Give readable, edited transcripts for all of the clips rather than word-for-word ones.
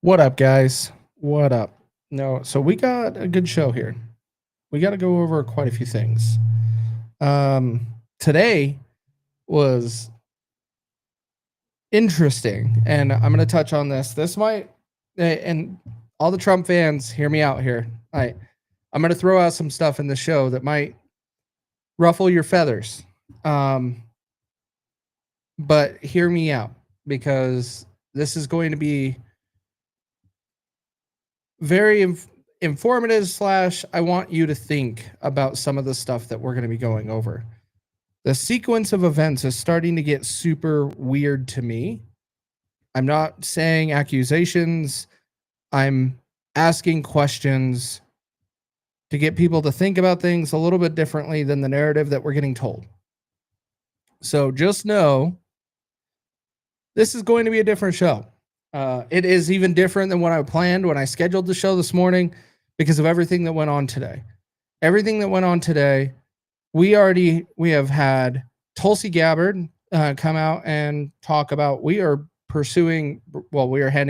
What up, guys? What up? No, so we got a good show here. We got to go over quite a few things. Today was interesting, and I'm going to touch on this. This might, and all the Trump fans, hear me out here. I'm going to throw out some stuff in the show that might ruffle your feathers. But hear me out, because this is going to be very informative / I want you to think about some of the stuff that we're going to be going over. The sequence of events is starting to get super weird to me. I'm not saying accusations. I'm asking questions to get people to think about things a little bit differently than the narrative that we're getting told. So just know this is going to be a different show. It is even different than what I planned when I scheduled the show this morning because of everything that went on today. Everything that went on today, we have had Tulsi Gabbard come out and talk about we are handing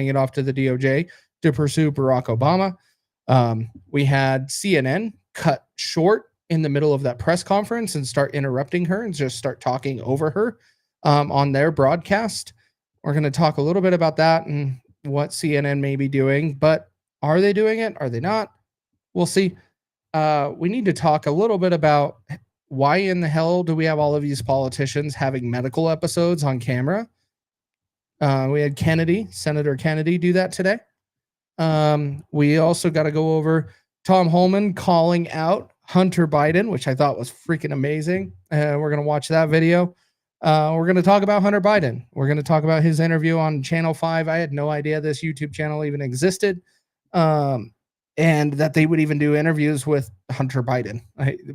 it off to the DOJ to pursue Barack Obama. We had CNN cut short in the middle of that press conference and start interrupting her and just start talking over her on their broadcast. We're going to talk a little bit about that and what CNN may be doing, but are they doing it? Are they not? We'll see. We need to talk a little bit about why in the hell do we have all of these politicians having medical episodes on camera? We had Senator Kennedy do that today. We also got to go over Tom Holman calling out Hunter Biden, which I thought was freaking amazing. We're going to watch that video. We're going to talk about Hunter Biden. We're going to talk about his interview on Channel 5. I had no idea this YouTube channel even existed, and that they would even do interviews with Hunter Biden.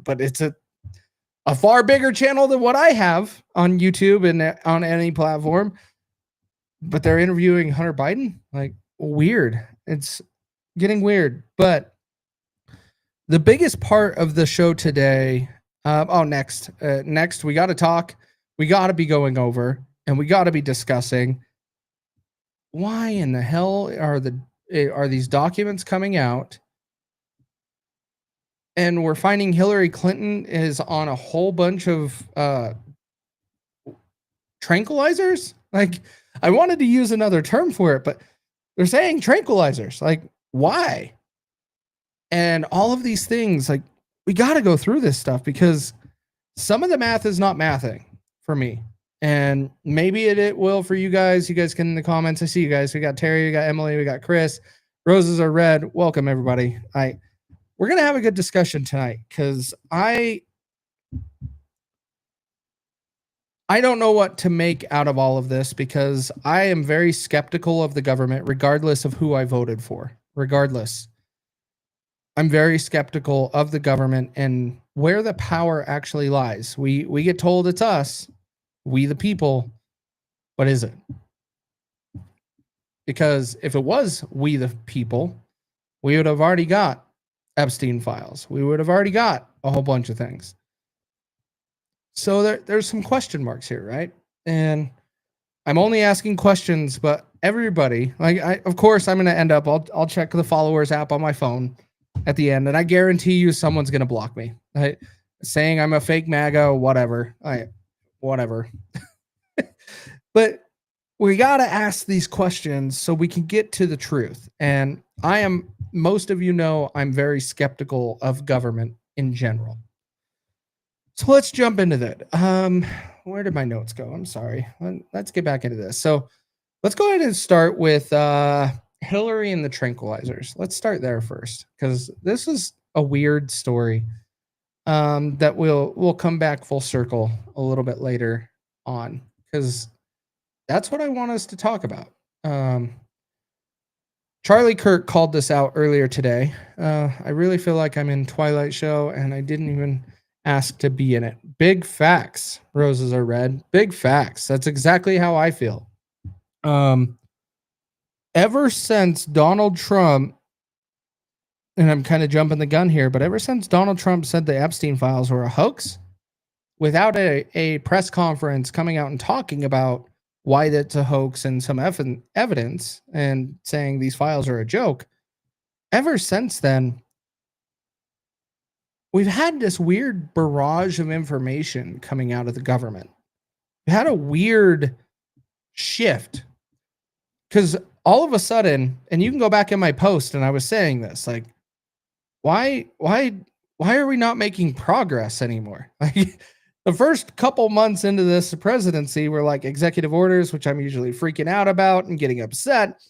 But it's a far bigger channel than what I have on YouTube and on any platform. But they're interviewing Hunter Biden? Like, weird. It's getting weird. But the biggest part of the show today, next we got to talk. We got to be going over and we got to be discussing why in the hell are these documents coming out, and we're finding Hillary Clinton is on a whole bunch of tranquilizers. Like, I wanted to use another term for it, but they're saying tranquilizers. Like, why? And all of these things, like, we got to go through this stuff because some of the math is not mathing for me, and maybe it will for you guys. You guys can in the comments. I see you guys. We got Terry, we got Emily, we got Chris. Roses are red. Welcome, everybody. We're gonna have a good discussion tonight because I don't know what to make out of all of this because I am very skeptical of the government, regardless of who I voted for. Regardless, I'm very skeptical of the government and where the power actually lies. We get told it's us, we the people, but is it? Because if it was we the people, we would have already got Epstein files. We would have already got a whole bunch of things. So there's some question marks here, right? And I'm only asking questions, but everybody, of course, I'm going to end up, I'll check the followers app on my phone at the end, and I guarantee you someone's going to block me. Saying I'm a fake MAGA, whatever. Whatever. But we got to ask these questions so we can get to the truth. And most of you know, I'm very skeptical of government in general. So let's jump into that. Where did my notes go? I'm sorry. Let's get back into this. So let's go ahead and start with Hillary and the tranquilizers. Let's start there first, because this is a weird story. that we'll come back full circle a little bit later on, because that's what I want us to talk about. Charlie Kirk called this out earlier today. I really feel like I'm in Twilight Show and I didn't even ask to be in it. Big facts. Roses are red. Big facts. That's exactly how I feel. Ever since Donald Trump, and I'm kind of jumping the gun here, but ever since Donald Trump said the Epstein files were a hoax, without a press conference coming out and talking about why that's a hoax and some evidence and saying these files are a joke, ever since then, we've had this weird barrage of information coming out of the government. We had a weird shift because all of a sudden, and you can go back in my post and I was saying this, like, why are we not making progress anymore? Like, the first couple months into this presidency were like executive orders, which I'm usually freaking out about and getting upset.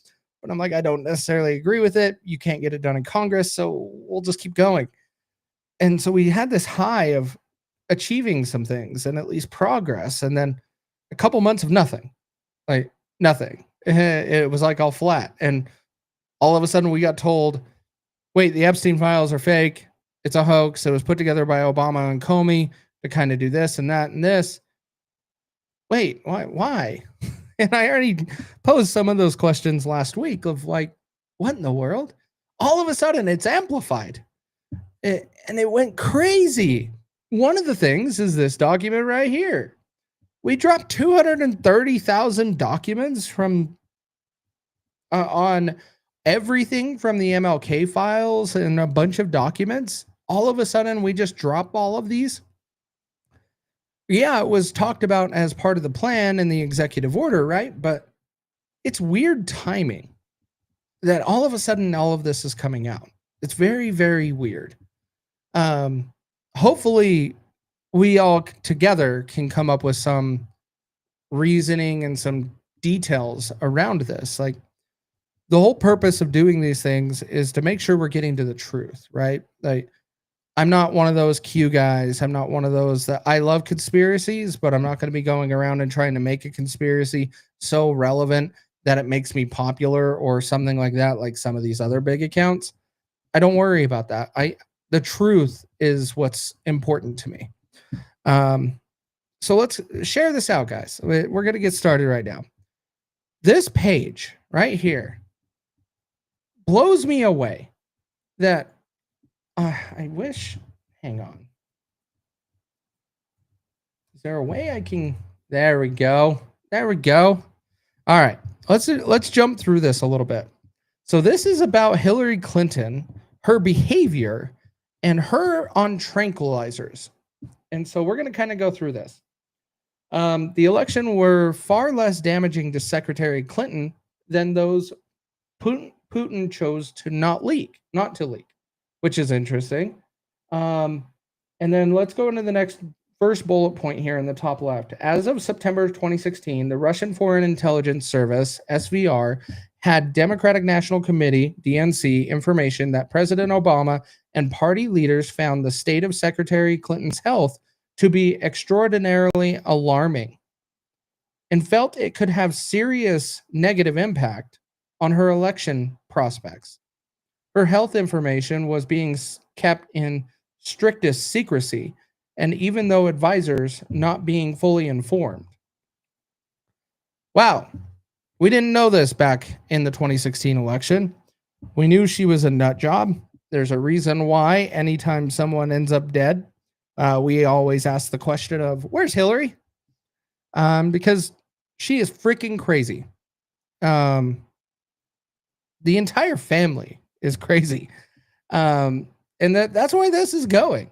But I'm like, I don't necessarily agree with it. You can't get it done in Congress, so we'll just keep going. And so we had this high of achieving some things and at least progress. And then a couple months of nothing, like nothing. It was like all flat. And all of a sudden we got told, wait, the Epstein files are fake. It's a hoax. It was put together by Obama and Comey to kind of do this and that and this. Wait, why? And I already posed some of those questions last week of like, what in the world? All of a sudden it's amplified. And it went crazy. One of the things is this document right here. We dropped 230,000 documents from on everything from the MLK files and a bunch of documents. All of a sudden, we just drop all of these. Yeah, it was talked about as part of the plan and the executive order, right? But it's weird timing that all of a sudden all of this is coming out. It's very, very weird. Hopefully we all together can come up with some reasoning and some details around this. Like, the whole purpose of doing these things is to make sure we're getting to the truth, right? Like, I'm not one of those Q guys. I'm not one of those that I love conspiracies, but I'm not going to be going around and trying to make a conspiracy so relevant that it makes me popular or something like that, like some of these other big accounts. I don't worry about that. The truth is what's important to me. So let's share this out, guys. We're going to get started right now. This page right here blows me away that I wish, hang on. Is there a way I can, there we go. There we go. All right, let's jump through this a little bit. So this is about Hillary Clinton, her behavior, and her on tranquilizers. And so we're going to kind of go through this. The election were far less damaging to Secretary Clinton than those Putin chose to not to leak, which is interesting. And then let's go into the next first bullet point here in the top left. As of September 2016, the Russian Foreign Intelligence Service, SVR, had Democratic National Committee, DNC, information that President Obama and party leaders found the state of Secretary Clinton's health to be extraordinarily alarming and felt it could have serious negative impact on her election prospects. Her health information was being kept in strictest secrecy, and even though advisors not being fully informed. Wow, we didn't know this back in the 2016 election. We knew she was a nut job. There's a reason why anytime someone ends up dead, we always ask the question of, where's Hillary? Because she is freaking crazy. The entire family is crazy. And that's where this is going.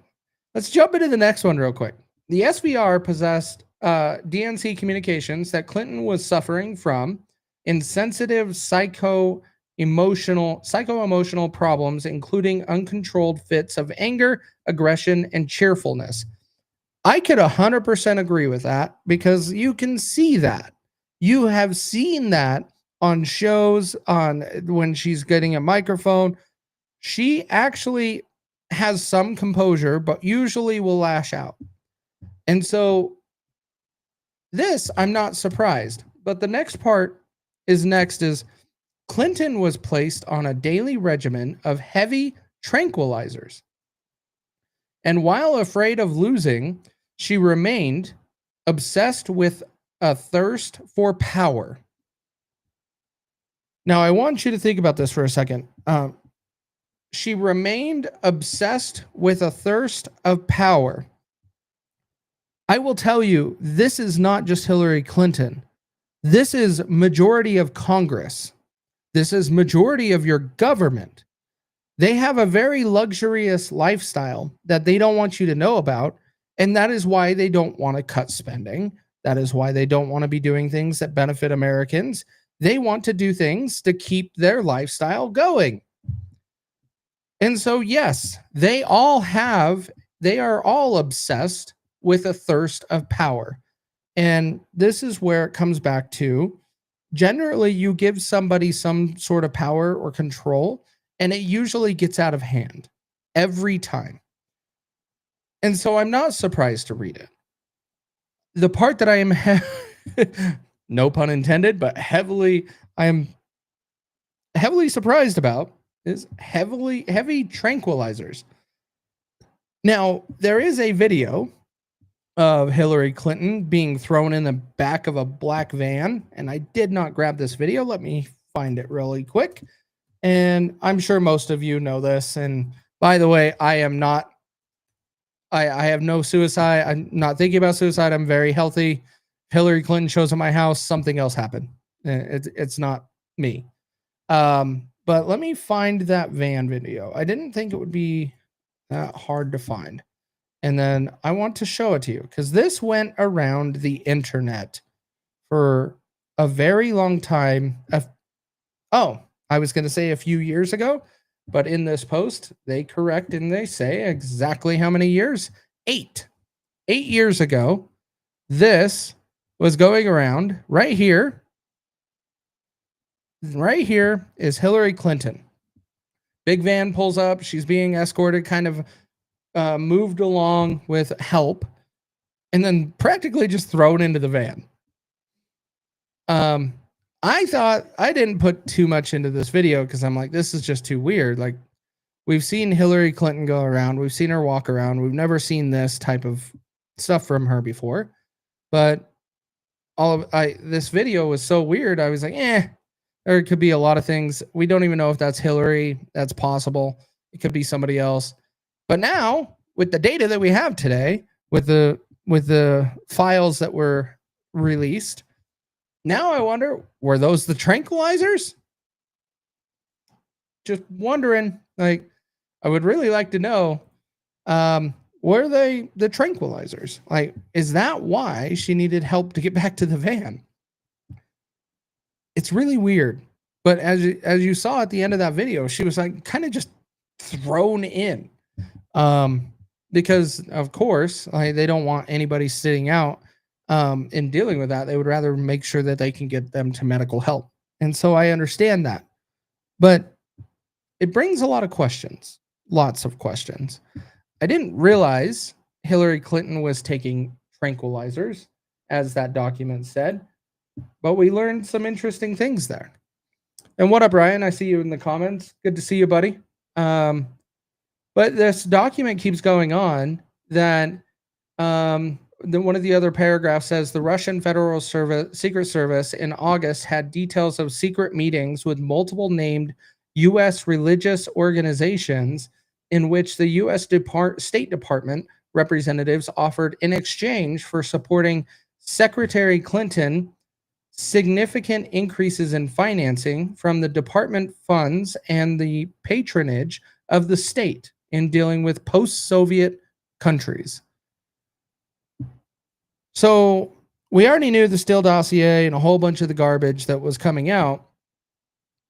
Let's jump into the next one real quick. The SVR possessed DNC communications that Clinton was suffering from insensitive psycho-emotional problems, including uncontrolled fits of anger, aggression, and cheerfulness. I could 100% agree with that because you can see that. You have seen that on shows, on when she's getting a microphone. She actually has some composure, but usually will lash out. And so this, I'm not surprised. But the next part is Clinton was placed on a daily regimen of heavy tranquilizers. And while afraid of losing, she remained obsessed with a thirst for power. Now, I want you to think about this for a second. She remained obsessed with a thirst of power. I will tell you, this is not just Hillary Clinton. This is majority of Congress. This is majority of your government. They have a very luxurious lifestyle that they don't want you to know about. And that is why they don't want to cut spending. That is why they don't want to be doing things that benefit Americans. They want to do things to keep their lifestyle going. And so, yes, they are all obsessed with a thirst of power. And this is where it comes back to, generally, you give somebody some sort of power or control, and it usually gets out of hand every time. And so I'm not surprised to read it. The part that I am, no pun intended, but I am heavily surprised about is heavy tranquilizers. Now, there is a video of Hillary Clinton being thrown in the back of a black van, and I did not grab this video. Let me find it really quick. And I'm sure most of you know this. And by the way, I have no suicide. I'm not thinking about suicide. I'm very healthy. Hillary Clinton shows up at my house, something else happened. It's not me. But let me find that van video. I didn't think it would be that hard to find. And then I want to show it to you because this went around the internet for a very long time. I was going to say a few years ago, but in this post, they correct and they say exactly how many years? 8. 8 years ago, this was going around right here. Right here is Hillary Clinton. Big van pulls up. She's being escorted, kind of moved along with help, and then practically just thrown into the van. I thought I didn't put too much into this video because I'm like, this is just too weird. Like, we've seen Hillary Clinton go around. We've seen her walk around. We've never seen this type of stuff from her before. But this video was so weird. I was like, there could be a lot of things. We don't even know if that's Hillary. That's possible. It could be somebody else. But now, with the data that we have today, with the files that were released, now I wonder, were those the tranquilizers? Just wondering. Like, I would really like to know, were they the tranquilizers? Like, is that why she needed help to get back to the van? It's really weird. But as you saw at the end of that video, she was like kind of just thrown in. Because of course, they don't want anybody sitting out in dealing with that. They would rather make sure that they can get them to medical help. And so I understand that. But it brings a lot of questions, lots of questions. I didn't realize Hillary Clinton was taking tranquilizers, as that document said, but we learned some interesting things there. And what up, Ryan? I see you in the comments. Good to see you, buddy. But this document keeps going on that one of the other paragraphs says the Russian Federal Secret Service in August had details of secret meetings with multiple named U.S. religious organizations in which the U.S. State Department representatives offered in exchange for supporting Secretary Clinton significant increases in financing from the department funds and the patronage of the state in dealing with post-Soviet countries. So we already knew the Steele dossier and a whole bunch of the garbage that was coming out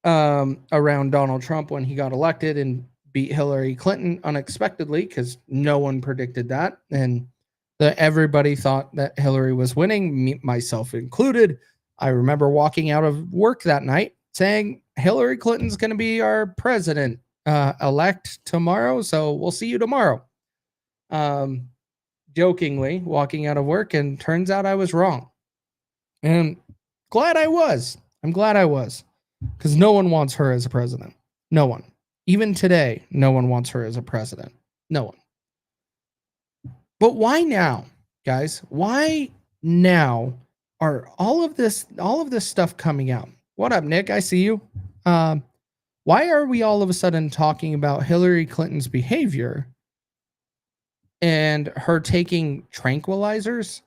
around Donald Trump when he got elected and beat Hillary Clinton unexpectedly, because no one predicted that. And everybody thought that Hillary was winning, myself included. I remember walking out of work that night saying, Hillary Clinton's going to be our president. elect tomorrow, so we'll see you tomorrow. Jokingly walking out of work, and turns out I was wrong. And glad I was. I'm glad I was, because no one wants her as a president. No one. Even today, no one wants her as a president. No one. But why now, guys? Why now are all of this stuff coming out? What up, Nick? I see you. Why are we all of a sudden talking about Hillary Clinton's behavior and her taking tranquilizers?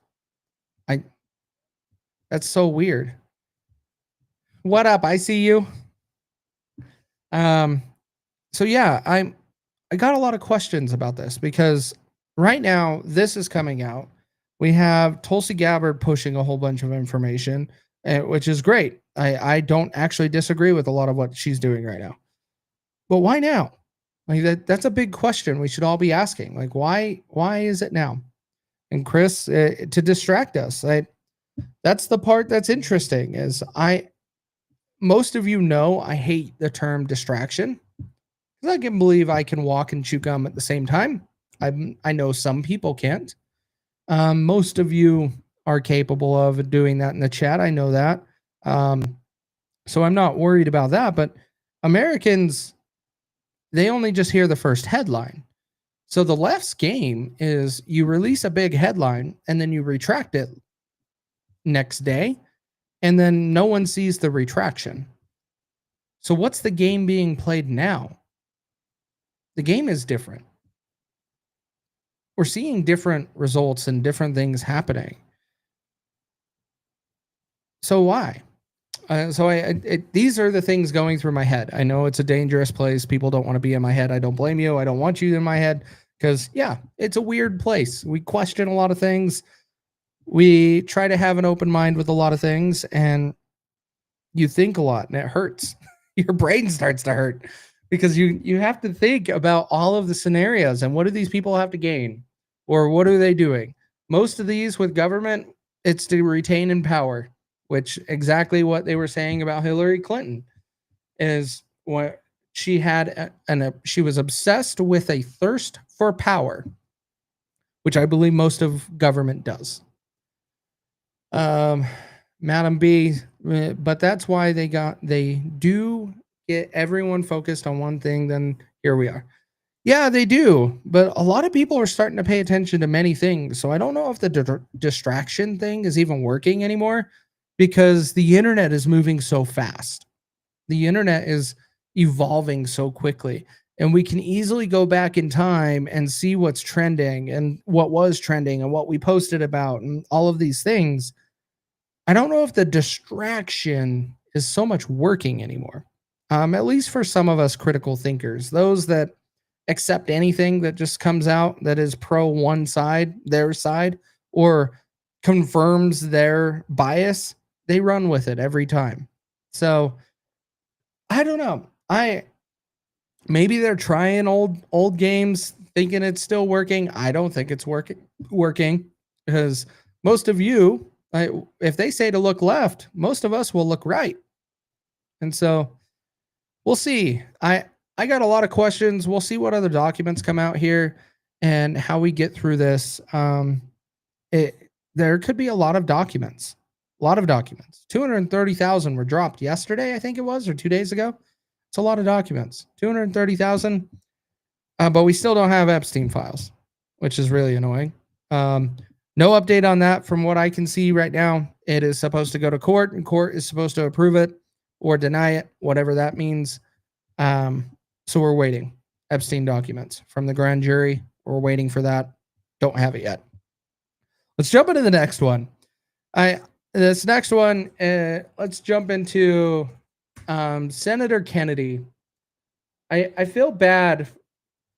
That's so weird. What up? I see you. So yeah, I got a lot of questions about this, because right now this is coming out. We have Tulsi Gabbard pushing a whole bunch of information, which is great. I don't actually disagree with a lot of what she's doing right now. But why now? Like that's a big question we should all be asking. Like why is it now? And Chris, to distract us, that's the part that's interesting. Is most of you know I hate the term distraction, because I can believe I can walk and chew gum at the same time. I know some people can't. Most of you are capable of doing that in the chat. I know that. So I'm not worried about that. But Americans, they only just hear the first headline. So the left's game is you release a big headline and then you retract it next day, and then no one sees the retraction. So what's the game being played now? The game is different. We're seeing different results and different things happening. So why? These are the things going through my head. I know it's a dangerous place. People don't want to be in my head. I don't blame you. I don't want you in my head, because yeah, it's a weird place. We question a lot of things. We try to have an open mind with a lot of things, and you think a lot, and it hurts. Your brain starts to hurt, because you have to think about all of the scenarios and what do these people have to gain, or what are they doing? Most of these with government, it's to retain in power, which exactly what they were saying about Hillary Clinton is what she had, she was obsessed with a thirst for power, which I believe most of government does. Madam B, but that's why they do get everyone focused on one thing. Then here we are. Yeah, they do, but a lot of people are starting to pay attention to many things. So I don't know if the distraction thing is even working anymore, because the internet is moving so fast. The internet is evolving so quickly, and we can easily go back in time and see what's trending and what was trending and what we posted about and all of these things. I don't know if the distraction is so much working anymore. At least for some of us critical thinkers, those that accept anything that just comes out that is pro one side, their side, or confirms their bias, they run with it every time. So I don't know. Maybe they're trying old games, thinking it's still working. I don't think it's working, because most of you, if they say to look left, most of us will look right. And so we'll see. I got a lot of questions. We'll see what other documents come out here and how we get through this. There could be a lot of documents. 230,000 were dropped yesterday, I think it was, or 2 days ago. It's a lot of documents. 230,000. But we still don't have Epstein files, which is really annoying. No update on that from what I can see right now. It is supposed to go to court, and court is supposed to approve it or deny it, whatever that means. So we're waiting. Epstein documents from the grand jury. We're waiting for that. Don't have it yet. Let's jump into the next one. This next one, let's jump into Senator Kennedy. I feel bad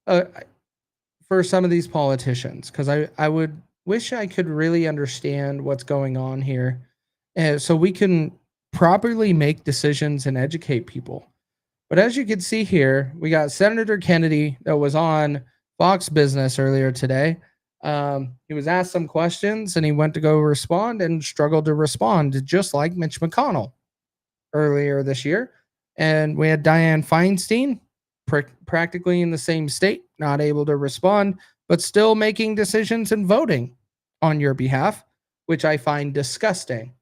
for some of these politicians, because I would wish I could really understand what's going on here, so we can properly make decisions and educate people. But as you can see here, we got Senator Kennedy that was on Fox Business earlier today. He was asked some questions and he went to go respond and struggled to respond, just like Mitch McConnell earlier this year. And we had Dianne Feinstein, practically in the same state, not able to respond, but still making decisions and voting on your behalf, which I find disgusting.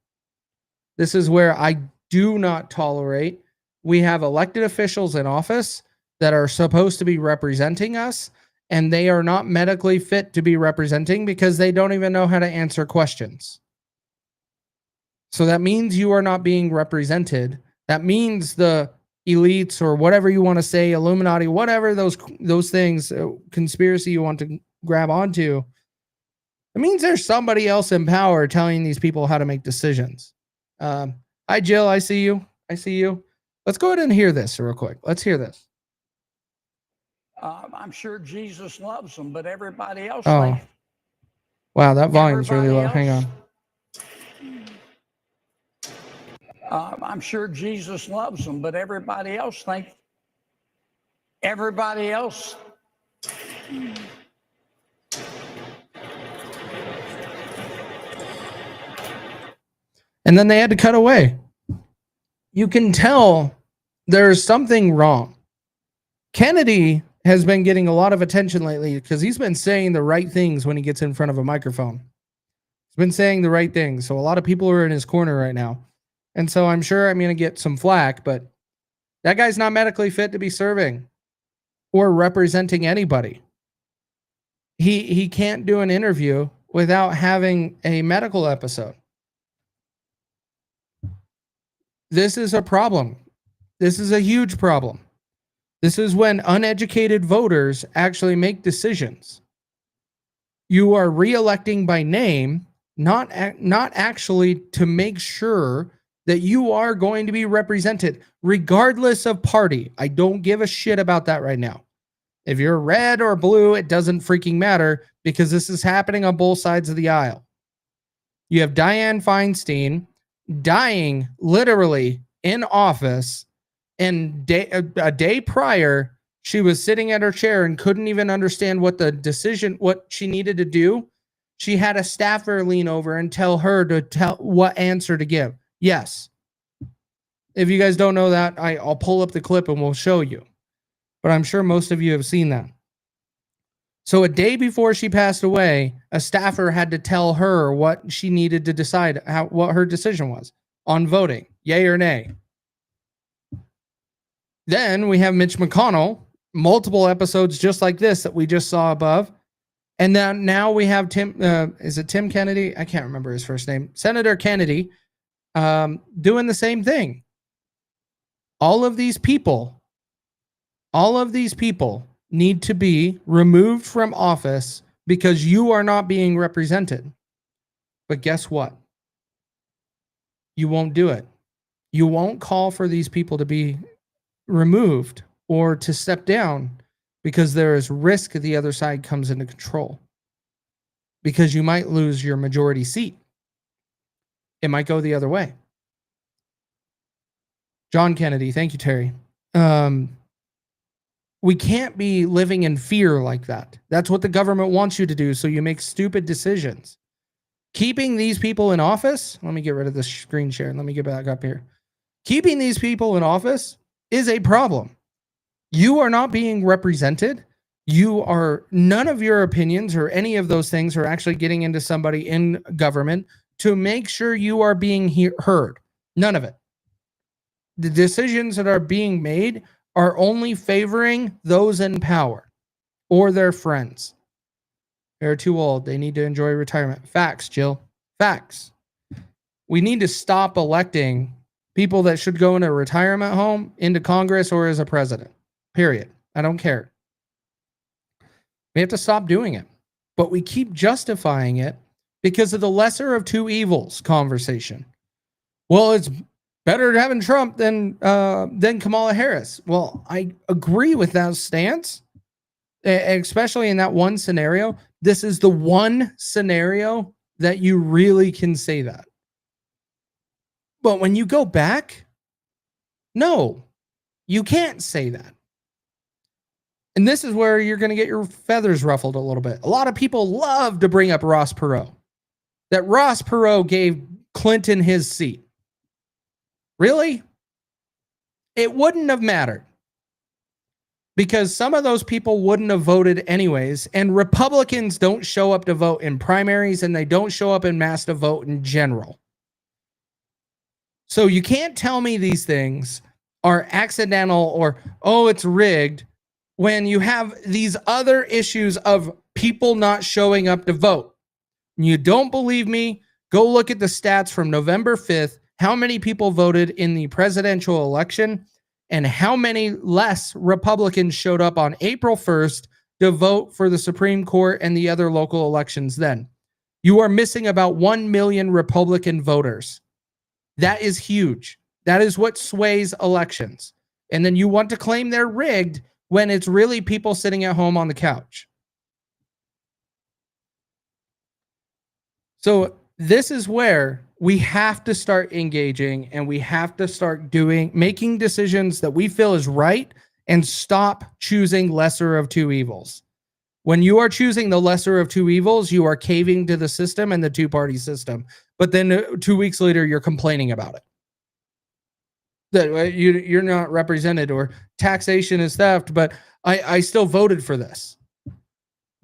This is where I do not tolerate. We have elected officials in office that are supposed to be representing us, and they are not medically fit to be representing because they don't even know how to answer questions. So that means you are not being represented. That means the elites, or whatever you want to say, Illuminati, whatever those things, conspiracy you want to grab onto, it means there's somebody else in power telling these people how to make decisions. Hi, Jill. I see you. Let's go ahead and hear this real quick. Let's hear this. I'm sure Jesus loves them, but everybody else. Oh, wow, that volume's really low. Hang on. I'm sure Jesus loves them, but everybody else think everybody else. And then they had to cut away. You can tell there's something wrong. Kennedy has been getting a lot of attention lately because he's been saying the right things when he gets in front of a microphone. He's been saying the right things. So a lot of people are in his corner right now. And so I'm sure I'm going to get some flack, but that guy's not medically fit to be serving or representing anybody. He can't do an interview without having a medical episode. This is a problem. This is a huge problem. This is when uneducated voters actually make decisions. You are re-electing by name, not actually to make sure that you are going to be represented, regardless of party. I don't give a shit about that right now. If you're red or blue, it doesn't freaking matter because this is happening on both sides of the aisle. You have Dianne Feinstein dying literally in office, and a day prior, she was sitting at her chair and couldn't even understand what she needed to do. She had a staffer lean over and tell her what answer to give. Yes. If you guys don't know that, I'll pull up the clip and we'll show you. But I'm sure most of you have seen that. So a day before she passed away, a staffer had to tell her what she needed to decide, what her decision was on voting, yay or nay. Then we have Mitch McConnell, multiple episodes just like this that we just saw above. And then now we have is it Tim Kennedy? I can't remember his first name. Senator Kennedy doing the same thing. All of these people need to be removed from office because you are not being represented. But guess what? You won't do it. You won't call for these people to be removed or to step down because there is risk the other side comes into control. Because you might lose your majority seat. It might go the other way. John Kennedy, thank you, Terry. We can't be living in fear like that. That's what the government wants you to do, so you make stupid decisions. Keeping these people in office, let me get rid of this screen share and let me get back up here. Keeping these people in office is a problem. You are not being represented. None of your opinions or any of those things are actually getting into somebody in government to make sure you are being heard. None of it. The decisions that are being made are only favoring those in power or their friends. They're too old. They need to enjoy retirement. Facts, Jill. Facts. We need to stop electing people that should go in a retirement home, into Congress, or as a president. Period. I don't care. We have to stop doing it. But we keep justifying it because of the lesser of two evils conversation. Well, it's better having Trump than Kamala Harris. Well, I agree with that stance, especially in that one scenario. This is the one scenario that you really can say that. But when you go back, no, you can't say that. And this is where you're going to get your feathers ruffled a little bit. A lot of people love to bring up Ross Perot. That Ross Perot gave Clinton his seat. Really? It wouldn't have mattered. because some of those people wouldn't have voted anyways. And Republicans don't show up to vote in primaries, and they don't show up in mass to vote in general. So you can't tell me these things are accidental or, oh, it's rigged, when you have these other issues of people not showing up to vote. You don't believe me? Go look at the stats from November 5th, how many people voted in the presidential election, and how many less Republicans showed up on April 1st to vote for the Supreme Court and the other local elections then. You are missing about 1 million Republican voters. That is huge. That is what sways elections. And then you want to claim they're rigged when it's really people sitting at home on the couch. So this is where we have to start engaging, and we have to start making decisions that we feel is right, and stop choosing lesser of two evils. When you are choosing the lesser of two evils, you are caving to the system and the two-party system. But then 2 weeks later, you're complaining about it. That you're not represented, or taxation is theft, but I still voted for this.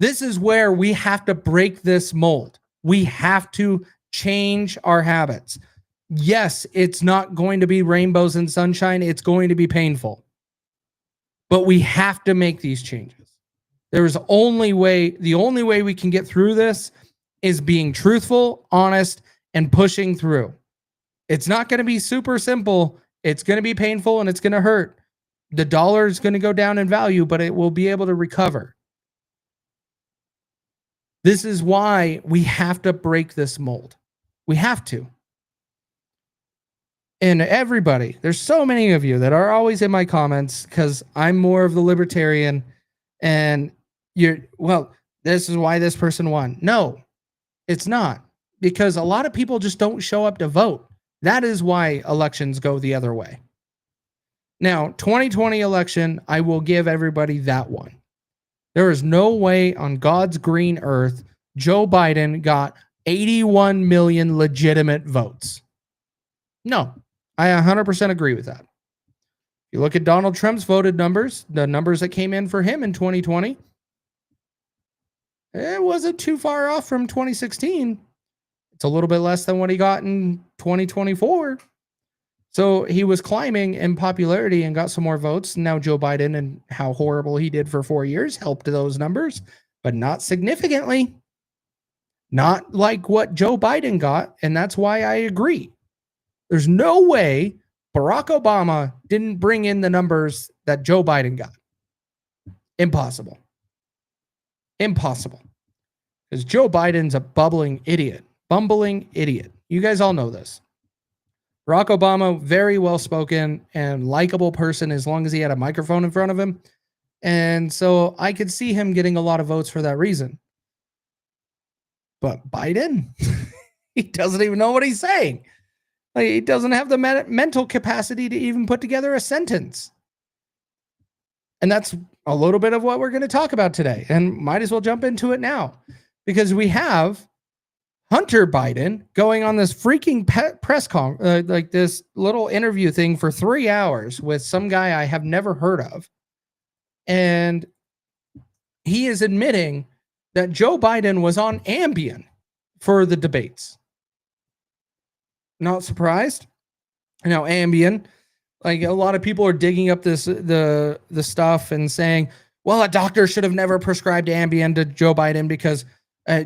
This is where we have to break this mold. We have to change our habits. Yes, it's not going to be rainbows and sunshine. It's going to be painful. But we have to make these changes. The only way we can get through this is being truthful, honest, and pushing through. It's not going to be super simple. It's going to be painful, and it's going to hurt. The dollar is going to go down in value, but it will be able to recover. This is why we have to break this mold. We have to. And everybody, there's so many of you that are always in my comments because I'm more of the libertarian, and this is why this person won. No, it's not, because a lot of people just don't show up to vote. That is why elections go the other way. Now, 2020 election, I will give everybody that one. There is no way on God's green earth Joe Biden got 81 million legitimate votes. No, I 100% agree with that. You look at Donald Trump's voted numbers, the numbers that came in for him in 2020, it wasn't too far off from 2016. It's a little bit less than what he got in 2024. So he was climbing in popularity and got some more votes. Now Joe Biden and how horrible he did for 4 years helped those numbers, but not significantly. Not like what Joe Biden got, and that's why I agree. There's no way Barack Obama didn't bring in the numbers that Joe Biden got. Impossible. Impossible. Because Joe Biden's a bumbling idiot. You guys all know this. Barack Obama, very well-spoken and likable person as long as he had a microphone in front of him. And so I could see him getting a lot of votes for that reason. But Biden, he doesn't even know what he's saying. Like, he doesn't have the mental capacity to even put together a sentence. And that's a little bit of what we're going to talk about today. And might as well jump into it now. Because we have Hunter Biden going on this freaking press conference, like this little interview thing for 3 hours with some guy I have never heard of. And he is admitting that Joe Biden was on Ambien for the debates. Not surprised. Now, Ambien, like, a lot of people are digging up the stuff and saying, well, a doctor should have never prescribed Ambien to Joe Biden because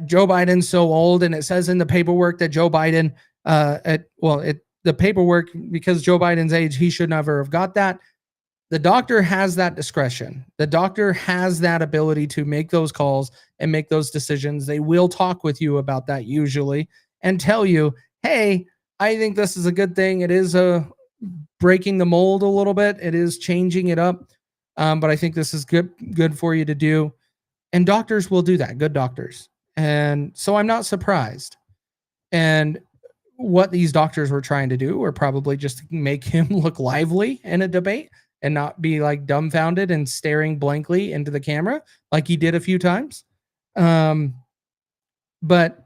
Joe Biden's so old, and it says in the paperwork that Joe Biden, the paperwork, because Joe Biden's age, he should never have got that. The doctor has that discretion. The doctor has that ability to make those calls and make those decisions. They will talk with you about that usually and tell you, hey, I think this is a good thing. It is breaking the mold a little bit. It is changing it up. But I think this is good for you to do. And doctors will do that, good doctors. And so I'm not surprised. And what these doctors were trying to do were probably just make him look lively in a debate and not be like dumbfounded and staring blankly into the camera like he did a few times. But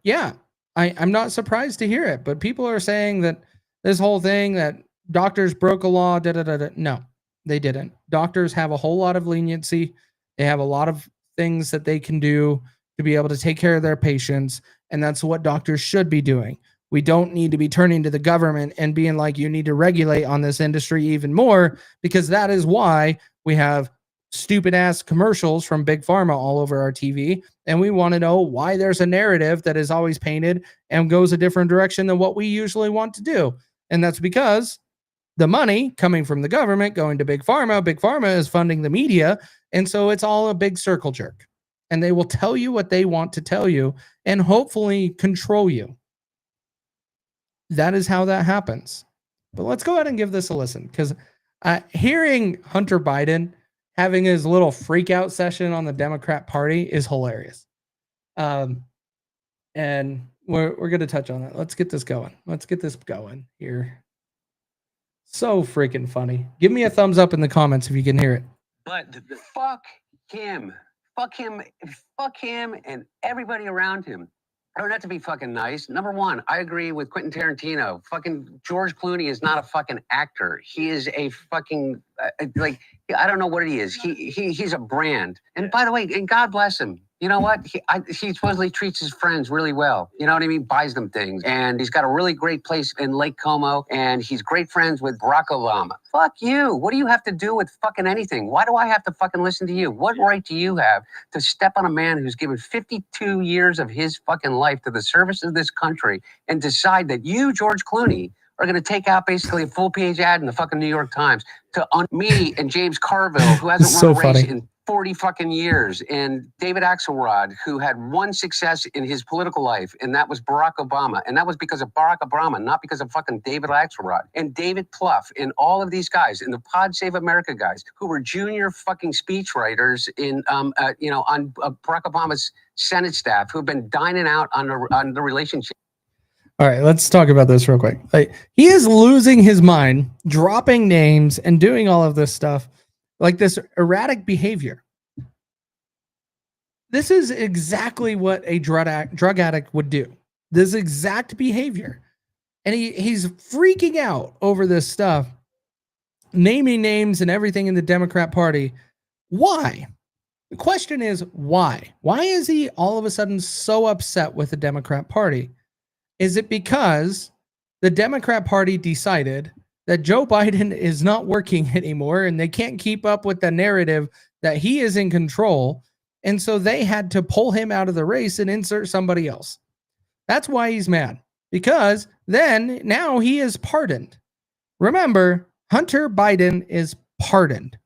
yeah, I'm not surprised to hear it. But people are saying that this whole thing that doctors broke a law, No. They didn't. Doctors have a whole lot of leniency. They have a lot of things that they can do to be able to take care of their patients. And that's what doctors should be doing. We don't need to be turning to the government and being like, you need to regulate on this industry even more, because that is why we have stupid ass commercials from big pharma all over our TV. And we want to know why there's a narrative that is always painted and goes a different direction than what we usually want to do. And that's because the money coming from the government going to big pharma is funding the media. And so it's all a big circle jerk. And they will tell you what they want to tell you and hopefully control you. That is how that happens. But let's go ahead and give this a listen, because hearing Hunter Biden having his little freak out session on the Democrat Party is hilarious. And we're going to touch on that. Let's get this going. Let's get this going here. So freaking funny. Give me a thumbs up in the comments if you can hear it. But fuck him. Fuck him. Fuck him and everybody around him. Or not to be fucking nice. Number one, I agree with Quentin Tarantino. Fucking George Clooney is not a fucking actor. He is a fucking like, I don't know what he is. He's a brand. And by the way, and God bless him. You know what? He supposedly treats his friends really well. You know what I mean? Buys them things. And he's got a really great place in Lake Como. And he's great friends with Barack Obama. Fuck you. What do you have to do with fucking anything? Why do I have to fucking listen to you? What right do you have to step on a man who's given 52 years of his fucking life to the service of this country and decide that you, George Clooney, are going to take out basically a full-page ad in the fucking New York Times to me and James Carville, who hasn't run a race in 40 fucking years, and David Axelrod, who had one success in his political life, and that was Barack Obama. And that was because of Barack Obama, not because of fucking David Axelrod. And David Plouffe, and all of these guys, and the Pod Save America guys, who were junior fucking speechwriters in, on Barack Obama's Senate staff, who have been dining out on the relationship. All right, let's talk about this real quick. Like, he is losing his mind, dropping names and doing all of this stuff, like this erratic behavior. This is exactly what a drug addict would do. This exact behavior. And he's freaking out over this stuff, naming names and everything in the Democrat Party. Why? The question is, why? Why is he all of a sudden so upset with the Democrat Party? Is it because the Democrat Party decided that Joe Biden is not working anymore and they can't keep up with the narrative that he is in control, and so they had to pull him out of the race and insert somebody else? That's why he's mad, because then now he is pardoned. Remember, Hunter Biden is pardoned.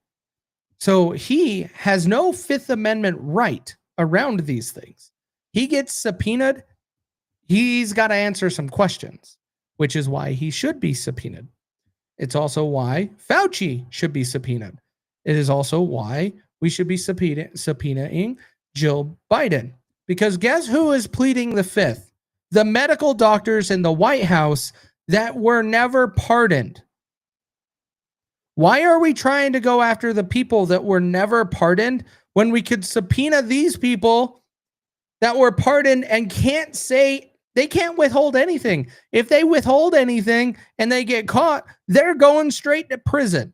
So he has no Fifth Amendment right around these things. He gets subpoenaed. He's got to answer some questions, which is why he should be subpoenaed. It's also why Fauci should be subpoenaed. It is also why we should be subpoenaing Jill Biden. Because guess who is pleading the fifth? The medical doctors in the White House that were never pardoned. Why are we trying to go after the people that were never pardoned when we could subpoena these people that were pardoned and can't say, they can't withhold anything? If they withhold anything and they get caught, they're going straight to prison.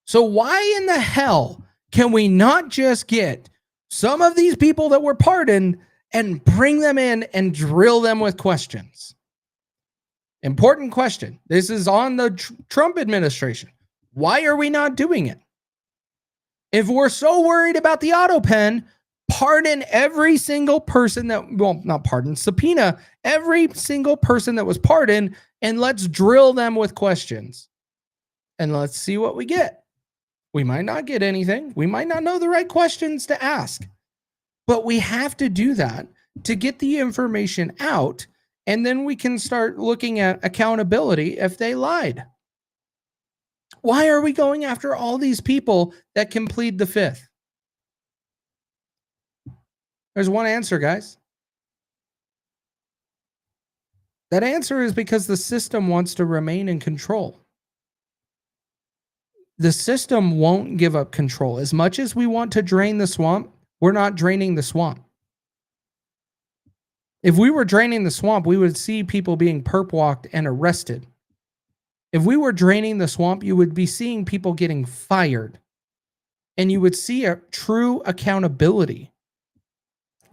So why in the hell can we not just get some of these people that were pardoned and bring them in and drill them with questions? Important question. This is on the Trump administration. Why are we not doing it? If we're so worried about the auto pen, pardon every single person that, well, not pardon, subpoena every single person that was pardoned, and let's drill them with questions. And let's see what we get. We might not get anything. We might not know the right questions to ask. But we have to do that to get the information out, and then we can start looking at accountability if they lied. Why are we going after all these people that can plead the fifth? There's one answer, guys. That answer is because the system wants to remain in control. The system won't give up control. As much as we want to drain the swamp, we're not draining the swamp. If we were draining the swamp, we would see people being perp walked and arrested. If we were draining the swamp, you would be seeing people getting fired, and you would see a true accountability.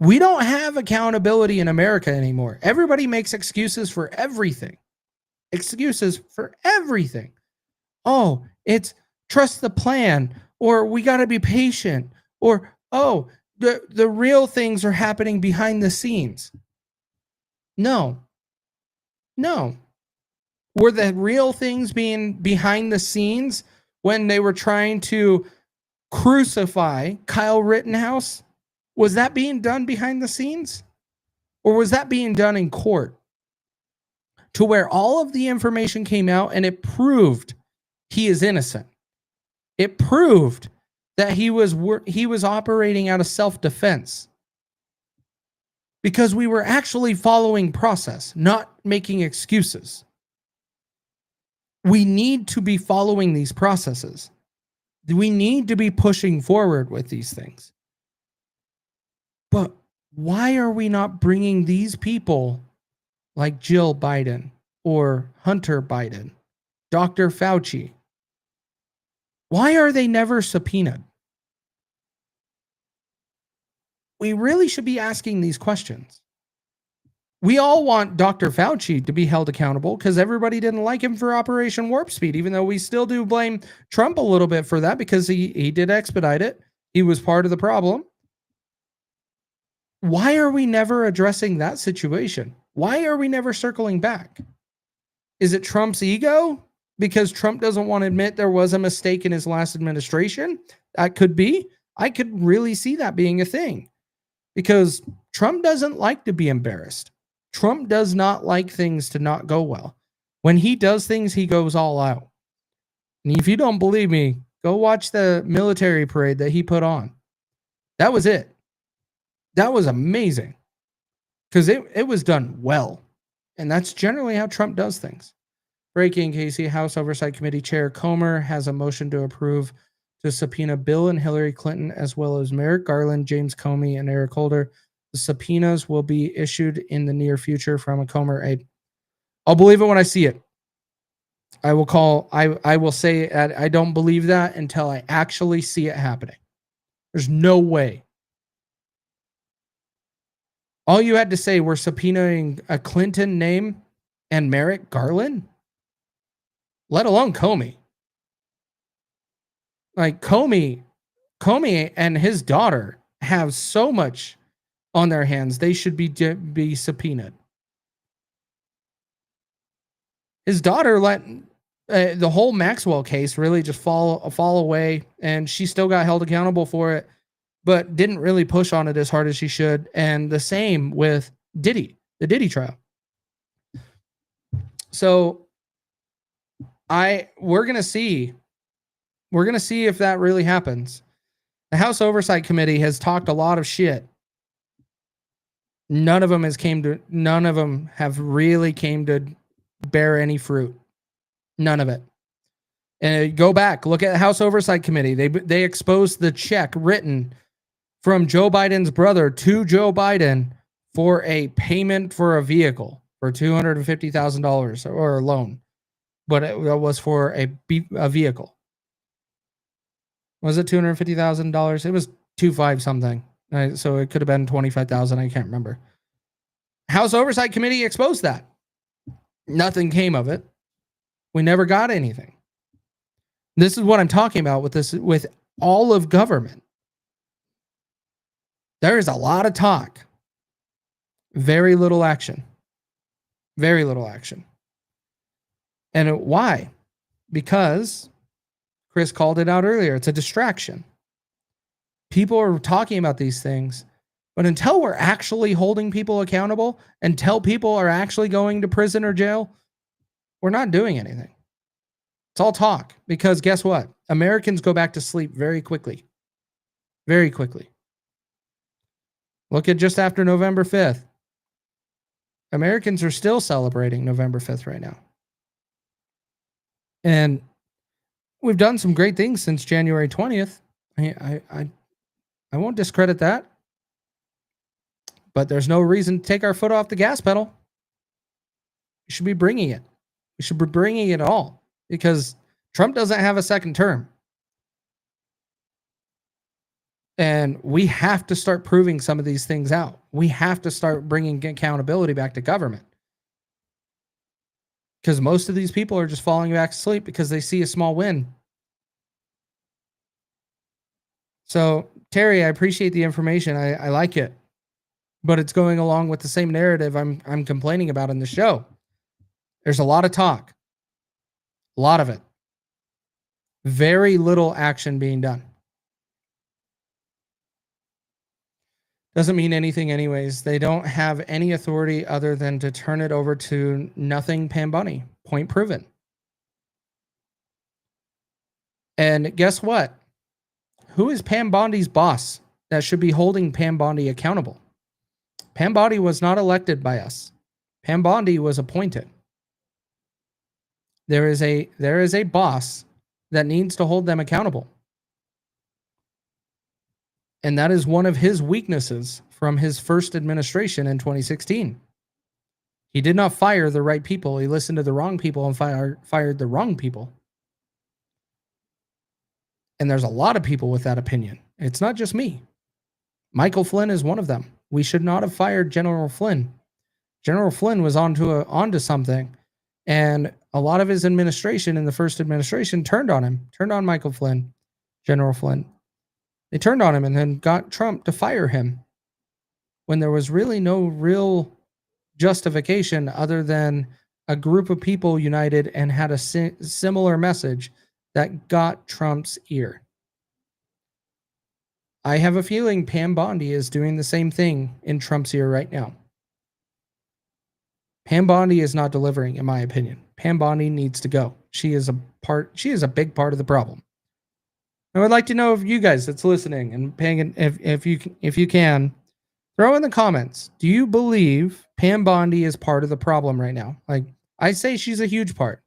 We don't have accountability in America anymore. Everybody makes excuses for everything. Excuses for everything. Oh, it's trust the plan, or we got to be patient, or oh, the real things are happening behind the scenes. No. Were the real things being behind the scenes when they were trying to crucify Kyle Rittenhouse? Was that being done behind the scenes? Or was that being done in court? To where all of the information came out and it proved he is innocent. It proved that he was operating out of self-defense. Because we were actually following process, not making excuses. We need to be following these processes. We need to be pushing forward with these things. But why are we not bringing these people like Jill Biden or Hunter Biden, Dr. Fauci? Why are they never subpoenaed? We really should be asking these questions. We all want Dr. Fauci to be held accountable because everybody didn't like him for Operation Warp Speed, even though we still do blame Trump a little bit for that because he did expedite it. He was part of the problem. Why are we never addressing that situation? Why are we never circling back? Is it Trump's ego? Because Trump doesn't want to admit there was a mistake in his last administration? That could be. I could really see that being a thing. Because Trump doesn't like to be embarrassed. Trump does not like things to not go well. When he does things, he goes all out. And if you don't believe me, go watch the military parade that he put on. That was it. That was amazing. Because it was done well. And that's generally how Trump does things. Breaking, Casey, House Oversight Committee Chair Comer has a motion to approve to subpoena Bill and Hillary Clinton, as well as Merrick Garland, James Comey, and Eric Holder. The subpoenas will be issued in the near future from a Comer aide. I'll believe it when I see it. I will say I don't believe that until I actually see it happening. There's no way. All you had to say, we're subpoenaing a Clinton name and Merrick Garland, let alone Comey. Like Comey and his daughter have so much on their hands. They should be subpoenaed. His daughter let the whole Maxwell case really just fall away, and she still got held accountable for it, but didn't really push on it as hard as she should. And the same with Diddy, the Diddy trial. So we're gonna see if that really happens. The House Oversight Committee has talked a lot of shit. None of them have really came to bear any fruit. None of it. And go back, look at the House Oversight Committee. They exposed the check written from Joe Biden's brother to Joe Biden for a payment for a vehicle for $250,000 or a loan. But it was for a vehicle. Was it $250,000? It was 25 something. So it could have been 25,000. I can't remember. House Oversight Committee exposed that. Nothing came of it. We never got anything. This is what I'm talking about with all of government. There is a lot of talk. Very little action. Very little action. And why? Because Chris called it out earlier. It's a distraction. People are talking about these things, but until we're actually holding people accountable, until people are actually going to prison or jail, we're not doing anything. It's all talk, because guess what? Americans go back to sleep very quickly. Very quickly. Look at just after November 5th. Americans are still celebrating November 5th right now. And we've done some great things since January 20th. I won't discredit that. But there's no reason to take our foot off the gas pedal. We should be bringing it. We should be bringing it all. because Trump doesn't have a second term. And we have to start proving some of these things out. We have to start bringing accountability back to government. Because most of these people are just falling back asleep because they see a small win. So, Terry, I appreciate the information. I like it. But it's going along with the same narrative I'm complaining about in the show. There's a lot of talk. A lot of it. Very little action being done. Doesn't mean anything anyways. They don't have any authority other than to turn it over to nothing Pam Bondi. Point proven. And guess what? Who is Pam Bondi's boss that should be holding Pam Bondi accountable? Pam Bondi was not elected by us. Pam Bondi was appointed. There is a boss that needs to hold them accountable. And that is one of his weaknesses from his first administration in 2016. He did not fire the right people. He listened to the wrong people and fired the wrong people. And there's a lot of people with that opinion. It's not just me. Michael Flynn is one of them. We should not have fired General Flynn. General Flynn was onto something. And a lot of his administration in the first administration turned on him, turned on Michael Flynn, General Flynn. They turned on him and then got Trump to fire him when there was really no real justification other than a group of people united and had a similar message that got Trump's ear. I have a feeling Pam Bondi is doing the same thing in Trump's ear right now. Pam Bondi is not delivering, in my opinion. Pam Bondi needs to go. She is a big part of the problem. I would like to know if you guys that's listening and paying, if you can, throw in the comments. Do you believe Pam Bondi is part of the problem right now? Like, I say she's a huge part.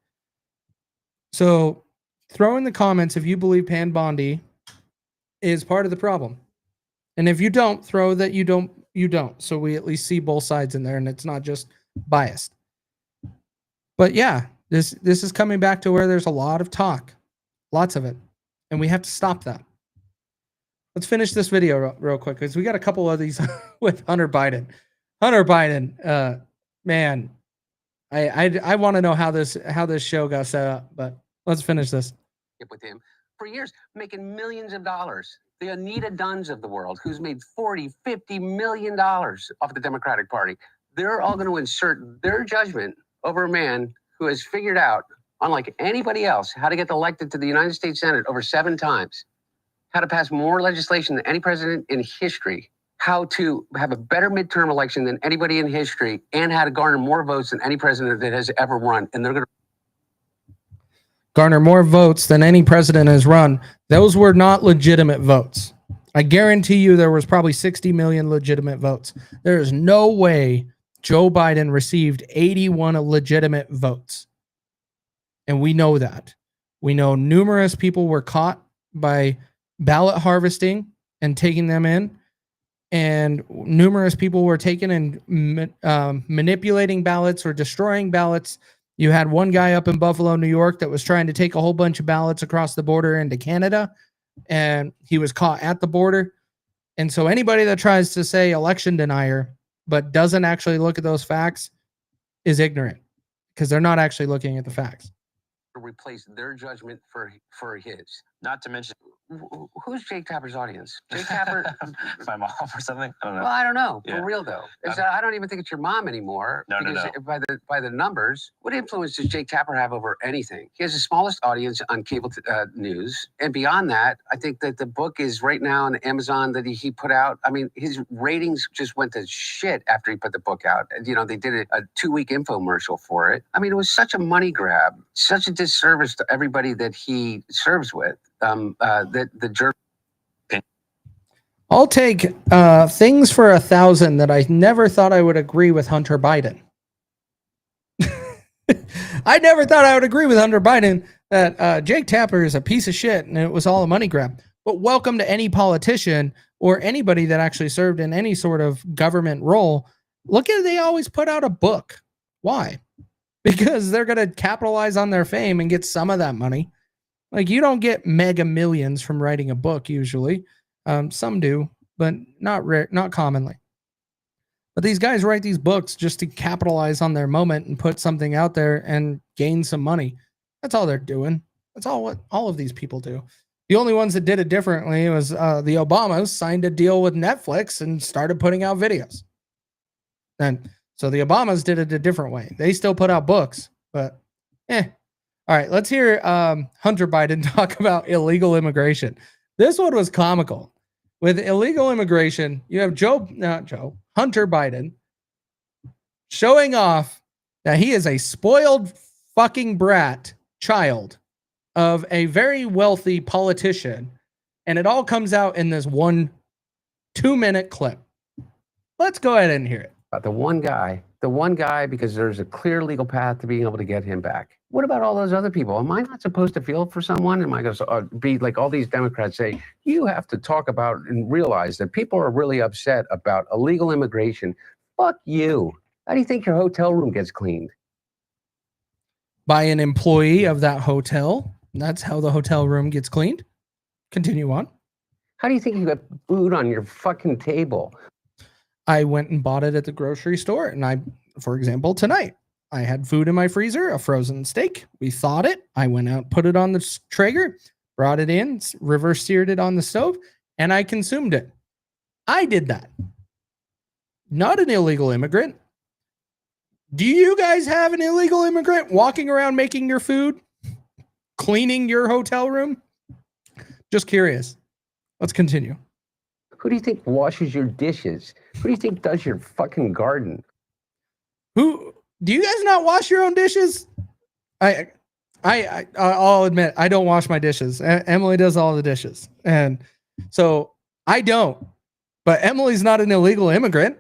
So throw in the comments if you believe Pam Bondi is part of the problem. And if you don't, throw that you don't. So we at least see both sides in there and it's not just biased. But yeah, this is coming back to where there's a lot of talk. Lots of it. And we have to stop that. Let's finish this video real quick because we got a couple of these with Hunter Biden. Hunter Biden, man, I want to know how this show got set up, but let's finish this. With him for years, making millions of dollars. The Anita Dunns of the world, who's made $40, $50 million off the Democratic Party. They're all going to insert their judgment over a man who has figured out, unlike anybody else, how to get elected to the United States Senate over 7 times, how to pass more legislation than any president in history, how to have a better midterm election than anybody in history, and how to garner more votes than any president that has ever run. And they're going to garner more votes than any president has run. Those were not legitimate votes. I guarantee you there was probably 60 million legitimate votes. There is no way Joe Biden received 81 legitimate votes. And we know that. We know numerous people were caught by ballot harvesting and taking them in. And numerous people were taken and manipulating ballots or destroying ballots. You had one guy up in Buffalo, New York that was trying to take a whole bunch of ballots across the border into Canada. And he was caught at the border. And so anybody that tries to say election denier but doesn't actually look at those facts is ignorant because they're not actually looking at the facts. Replace their judgment for his. Not to mention, who's Jake Tapper's audience? Jake Tapper, my mom or something. I don't know. Well, I don't know. Yeah. For real though, I don't even think it's your mom anymore. No. By the numbers, what influence does Jake Tapper have over anything? He has the smallest audience on cable news, and beyond that, I think that the book is right now on Amazon that he put out. I mean, his ratings just went to shit after he put the book out. You know, they did a 2-week infomercial for it. I mean, it was such a money grab, such a disservice to everybody that he serves with. I'll take things for 1,000 that I never thought I would agree with Hunter Biden. I never thought I would agree with Hunter Biden that Jake Tapper is a piece of shit and it was all a money grab. But welcome to any politician or anybody that actually served in any sort of government role. Look at, they always put out a book. Why? because they're going to capitalize on their fame and get some of that money. Like, you don't get mega millions from writing a book usually. Some do, but not commonly. But these guys write these books just to capitalize on their moment and put something out there and gain some money. That's all they're doing. That's all of these people do. The only ones that did it differently was the Obamas signed a deal with Netflix and started putting out videos. And so the Obamas did it a different way. They still put out books, but All right, let's hear Hunter Biden talk about illegal immigration. This one was comical. With illegal immigration, you have Hunter Biden showing off that he is a spoiled fucking brat child of a very wealthy politician, and it all comes out in this 2-minute clip. Let's go ahead and hear it. The one guy, because there's a clear legal path to being able to get him back. What about all those other people? Am I not supposed to feel for someone? Am I going to be like all these Democrats say, you have to talk about and realize that people are really upset about illegal immigration? Fuck you. How do you think your hotel room gets cleaned? By an employee of that hotel. That's how the hotel room gets cleaned. Continue on. How do you think you got food on your fucking table? I went and bought it at the grocery store. And for example, tonight, I had food in my freezer, a frozen steak. We thawed it. I went out, put it on the Traeger, brought it in, reverse seared it on the stove, and I consumed it. I did that. Not an illegal immigrant. Do you guys have an illegal immigrant walking around making your food, cleaning your hotel room? Just curious. Let's continue. Who do you think washes your dishes? Who do you think does your fucking garden? Who do you guys not wash your own dishes? I'll admit I don't wash my dishes. Emily does all the dishes, and so I don't. But Emily's not an illegal immigrant.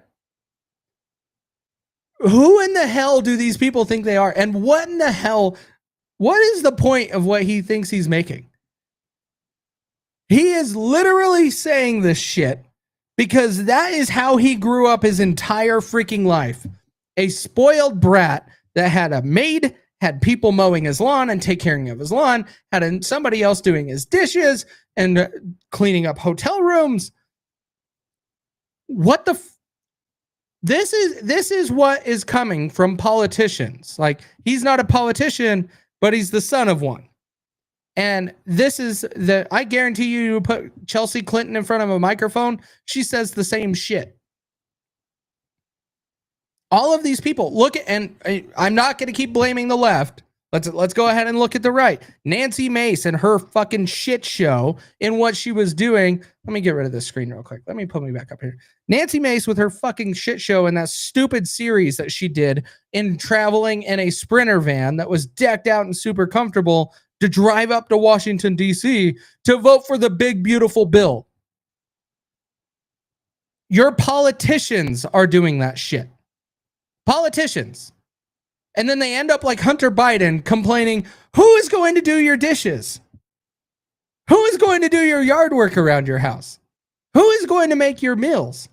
Who in the hell do these people think they are? And what in the hell? What is the point of what he thinks he's making? He is literally saying this shit because that is how he grew up his entire freaking life. A spoiled brat that had a maid, had people mowing his lawn and take care of his lawn, had somebody else doing his dishes and cleaning up hotel rooms. What the? This is what is coming from politicians. Like, he's not a politician, but he's the son of one. And this is I guarantee you put Chelsea Clinton in front of a microphone, she says the same shit. All of these people look at, and I'm not going to keep blaming the left. Let's go ahead and look at the right. Nancy Mace and her fucking shit show in what she was doing. Let me get rid of this screen real quick. Let me put me back up here. Nancy Mace with her fucking shit show and that stupid series that she did in traveling in a Sprinter van that was decked out and super comfortable to drive up to Washington, D.C. to vote for the big, beautiful bill. Your politicians are doing that shit. Politicians. And then they end up like Hunter Biden complaining, who is going to do your dishes? Who is going to do your yard work around your house? Who is going to make your meals?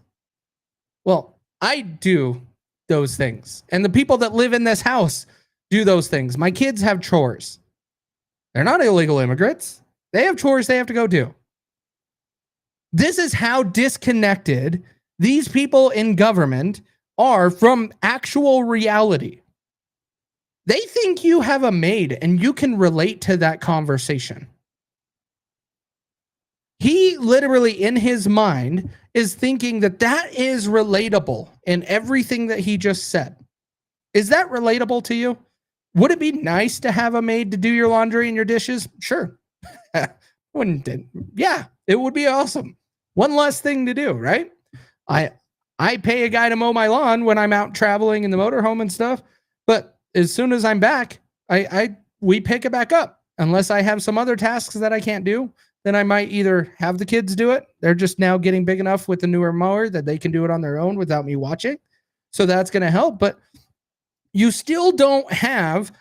Well, I do those things. And the people that live in this house do those things. My kids have chores. They're not illegal immigrants. They have chores they have to go do. This is how disconnected these people in government are from actual reality. They think you have a maid and you can relate to that conversation. He literally, in his mind, is thinking that that is relatable in everything that he just said. Is that relatable to you? Would it be nice to have a maid to do your laundry and your dishes? Sure. Wouldn't it? Yeah, it would be awesome. One less thing to do, right? I pay a guy to mow my lawn when I'm out traveling in the motorhome and stuff, but as soon as I'm back, we pick it back up. Unless I have some other tasks that I can't do, then I might either have the kids do it. They're just now getting big enough with the newer mower that they can do it on their own without me watching. So that's going to help. But you still don't have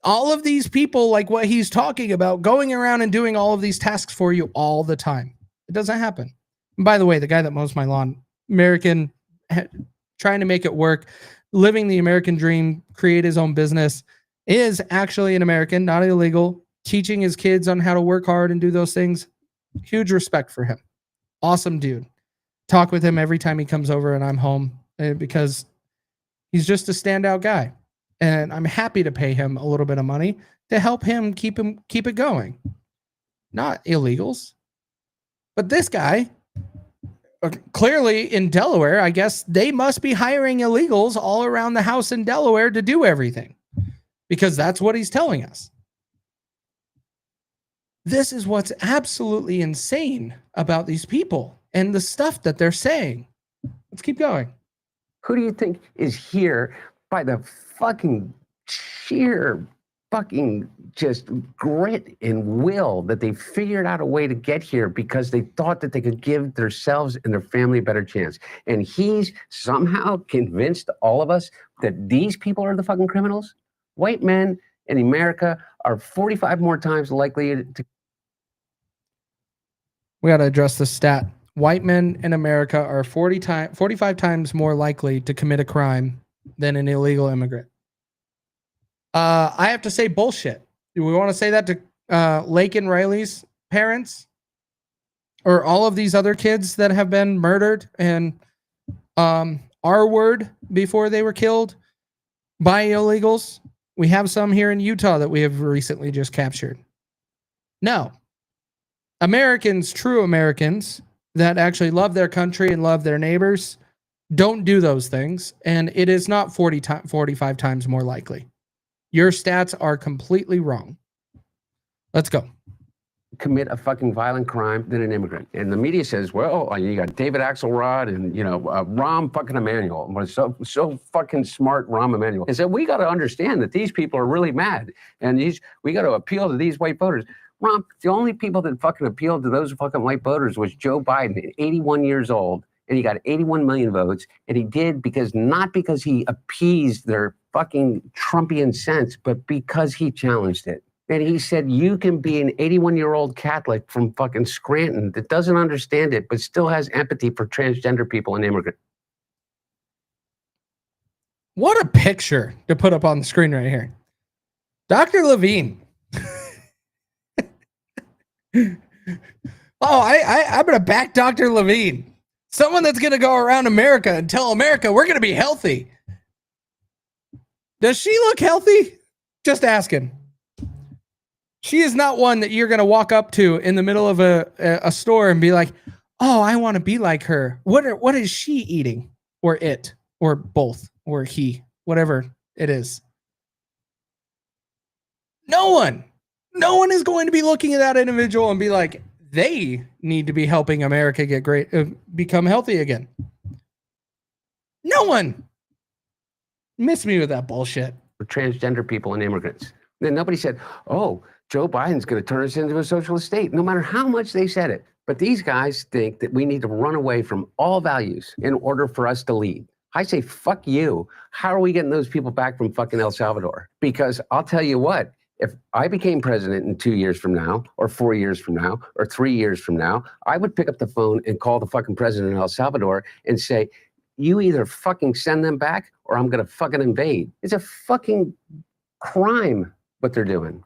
all of these people like what he's talking about going around and doing all of these tasks for you all the time. It doesn't happen. And by the way, the guy that mows my lawn, trying to make it work, living the American dream, create his own business. is actually an American, not illegal, teaching his kids on how to work hard and do those things. Huge respect for him. Awesome dude. Talk with him every time he comes over and I'm home because he's just a standout guy. And I'm happy to pay him a little bit of money to help him keep it going. Not illegals. But this guy, clearly in Delaware, I guess they must be hiring illegals all around the house in Delaware to do everything. Because that's what he's telling us. This is what's absolutely insane about these people and the stuff that they're saying. Let's keep going. Who do you think is here by the fucking sheer fucking just grit and will that they figured out a way to get here because they thought that they could give themselves and their family a better chance? And he's somehow convinced all of us that these people are the fucking criminals? White men in America are 45 more times likely to... We got to address the stat. White men in America are 45 times more likely to commit a crime than an illegal immigrant. I have to say bullshit. Do we want to say that to Lake and Riley's parents? Or all of these other kids that have been murdered and R-word before they were killed by illegals? We have some here in Utah that we have recently just captured. No. Americans, true Americans that actually love their country and love their neighbors, don't do those things. And it is not 45 times more likely. Your stats are completely wrong. Let's go. Commit a fucking violent crime than an immigrant. And the media says, well, you got David Axelrod and, Rahm fucking Emanuel. So fucking smart, Rahm Emanuel. And said, we got to understand that these people are really mad. And we got to appeal to these white voters. Rahm, the only people that fucking appealed to those fucking white voters was Joe Biden, 81 years old. And he got 81 million votes. And he did not because he appeased their fucking Trumpian sense, but because he challenged it. And he said, you can be an 81-year-old Catholic from fucking Scranton that doesn't understand it, but still has empathy for transgender people and immigrants. What a picture to put up on the screen right here. Dr. Levine. I'm going to back Dr. Levine. Someone that's going to go around America and tell America we're going to be healthy. Does she look healthy? Just asking. She is not one that you're going to walk up to in the middle of a store and be like, oh, I want to be like her. What is she eating? Or it, or both, or he, whatever it is. No one is going to be looking at that individual and be like, they need to be helping America get great, become healthy again. No one. Miss me with that bullshit. For transgender people and immigrants. Then nobody said, oh, Joe Biden's going to turn us into a socialist state, no matter how much they said it. But these guys think that we need to run away from all values in order for us to lead. I say, fuck you. How are we getting those people back from fucking El Salvador? Because I'll tell you what, if I became president in 2 years from now, or 4 years from now, or 3 years from now, I would pick up the phone and call the fucking president of El Salvador and say, you either fucking send them back or I'm going to fucking invade. It's a fucking crime what they're doing.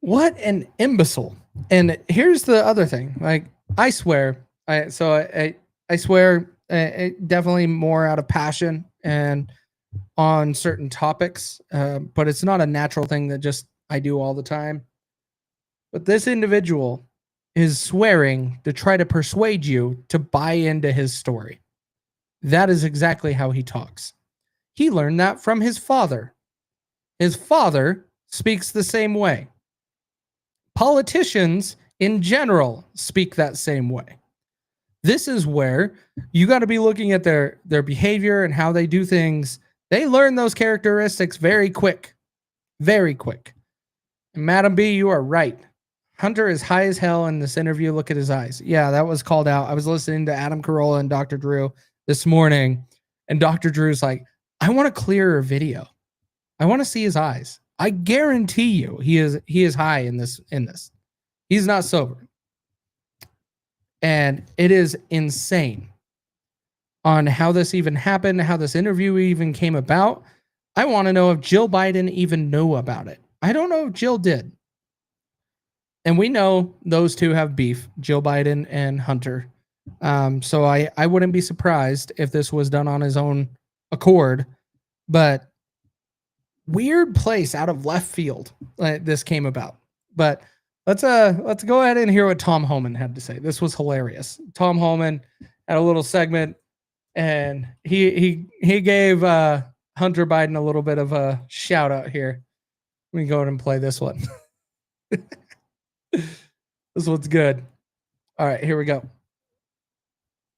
What an imbecile. And here's the other thing. Like, I swear, I swear definitely more out of passion and on certain topics, but it's not a natural thing that just I do all the time. But this individual is swearing to try to persuade you to buy into his story. That is exactly how he talks. He learned that from his father. His father speaks the same way. Politicians in general speak that same way. This is where you got to be looking at their behavior and how they do things. They learn those characteristics very quick. Very quick. And Madam B, you are right. Hunter is high as hell in this interview. Look at his eyes. Yeah, that was called out. I was listening to Adam Carolla and Dr. Drew this morning, and Dr. Drew's like, I want a clearer video. I want to see his eyes. I guarantee you he is high in this. He's not sober. And it is insane on how this even happened, how this interview even came about. I want to know if Jill Biden even knew about it. I don't know if Jill did. And we know those two have beef, Jill Biden and Hunter. So I wouldn't be surprised if this was done on his own accord. But weird place out of left field this came about. But let's go ahead and hear what Tom Homan had to say. This was hilarious. Tom Homan had a little segment, and he gave Hunter Biden a little bit of a shout out here. Let me go ahead and play this one. This one's good. All right, here we go.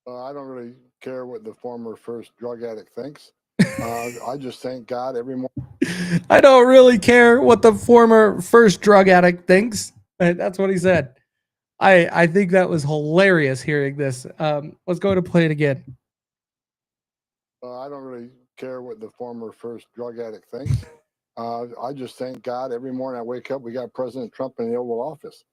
I don't really care what the former first drug addict thinks. I just thank God every morning. I don't really care what the former first drug addict thinks. That's what he said. I think that was hilarious hearing this. Let's go to play it again. I don't really care what the former first drug addict thinks. I just thank God every morning I wake up, we got President Trump in the Oval Office.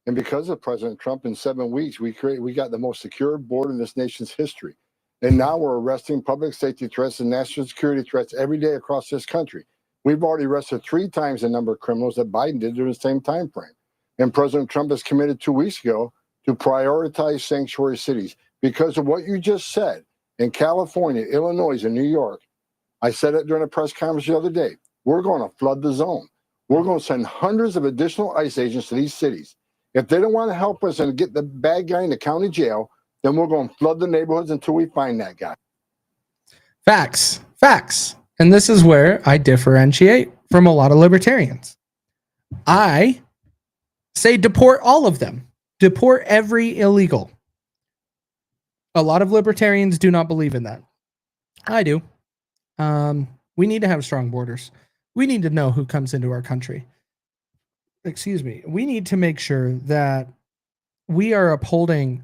And because of President Trump, in 7 weeks, we got the most secure border in this nation's history. And now we're arresting public safety threats and national security threats every day across this country. We've already arrested 3 times the number of criminals that Biden did during the same time frame. And President Trump has committed 2 weeks ago to prioritize sanctuary cities because of what you just said. In California, Illinois, and New York, I said it during a press conference the other day, we're going to flood the zone. We're going to send hundreds of additional ICE agents to these cities. If they don't want to help us and get the bad guy in the county jail, then we're going to flood the neighborhoods until we find that guy. Facts. And this is where I differentiate from a lot of libertarians. I say deport all of them. Deport every illegal. A lot of libertarians do not believe in that. I do. We need to have strong borders. We need to know who comes into our country. Excuse me. We need to make sure that we are upholding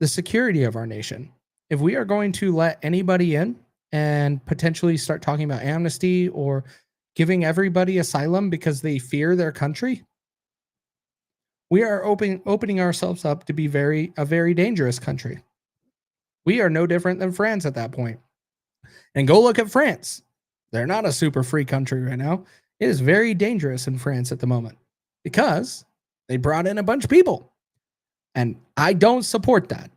the security of our nation. If we are going to let anybody in and potentially start talking about amnesty or giving everybody asylum because they fear their country, we are opening ourselves up to be a very dangerous country. We are no different than France at that point. And go look at France. They're not a super free country right now. It is very dangerous in France at the moment because they brought in a bunch of people. And I don't support that.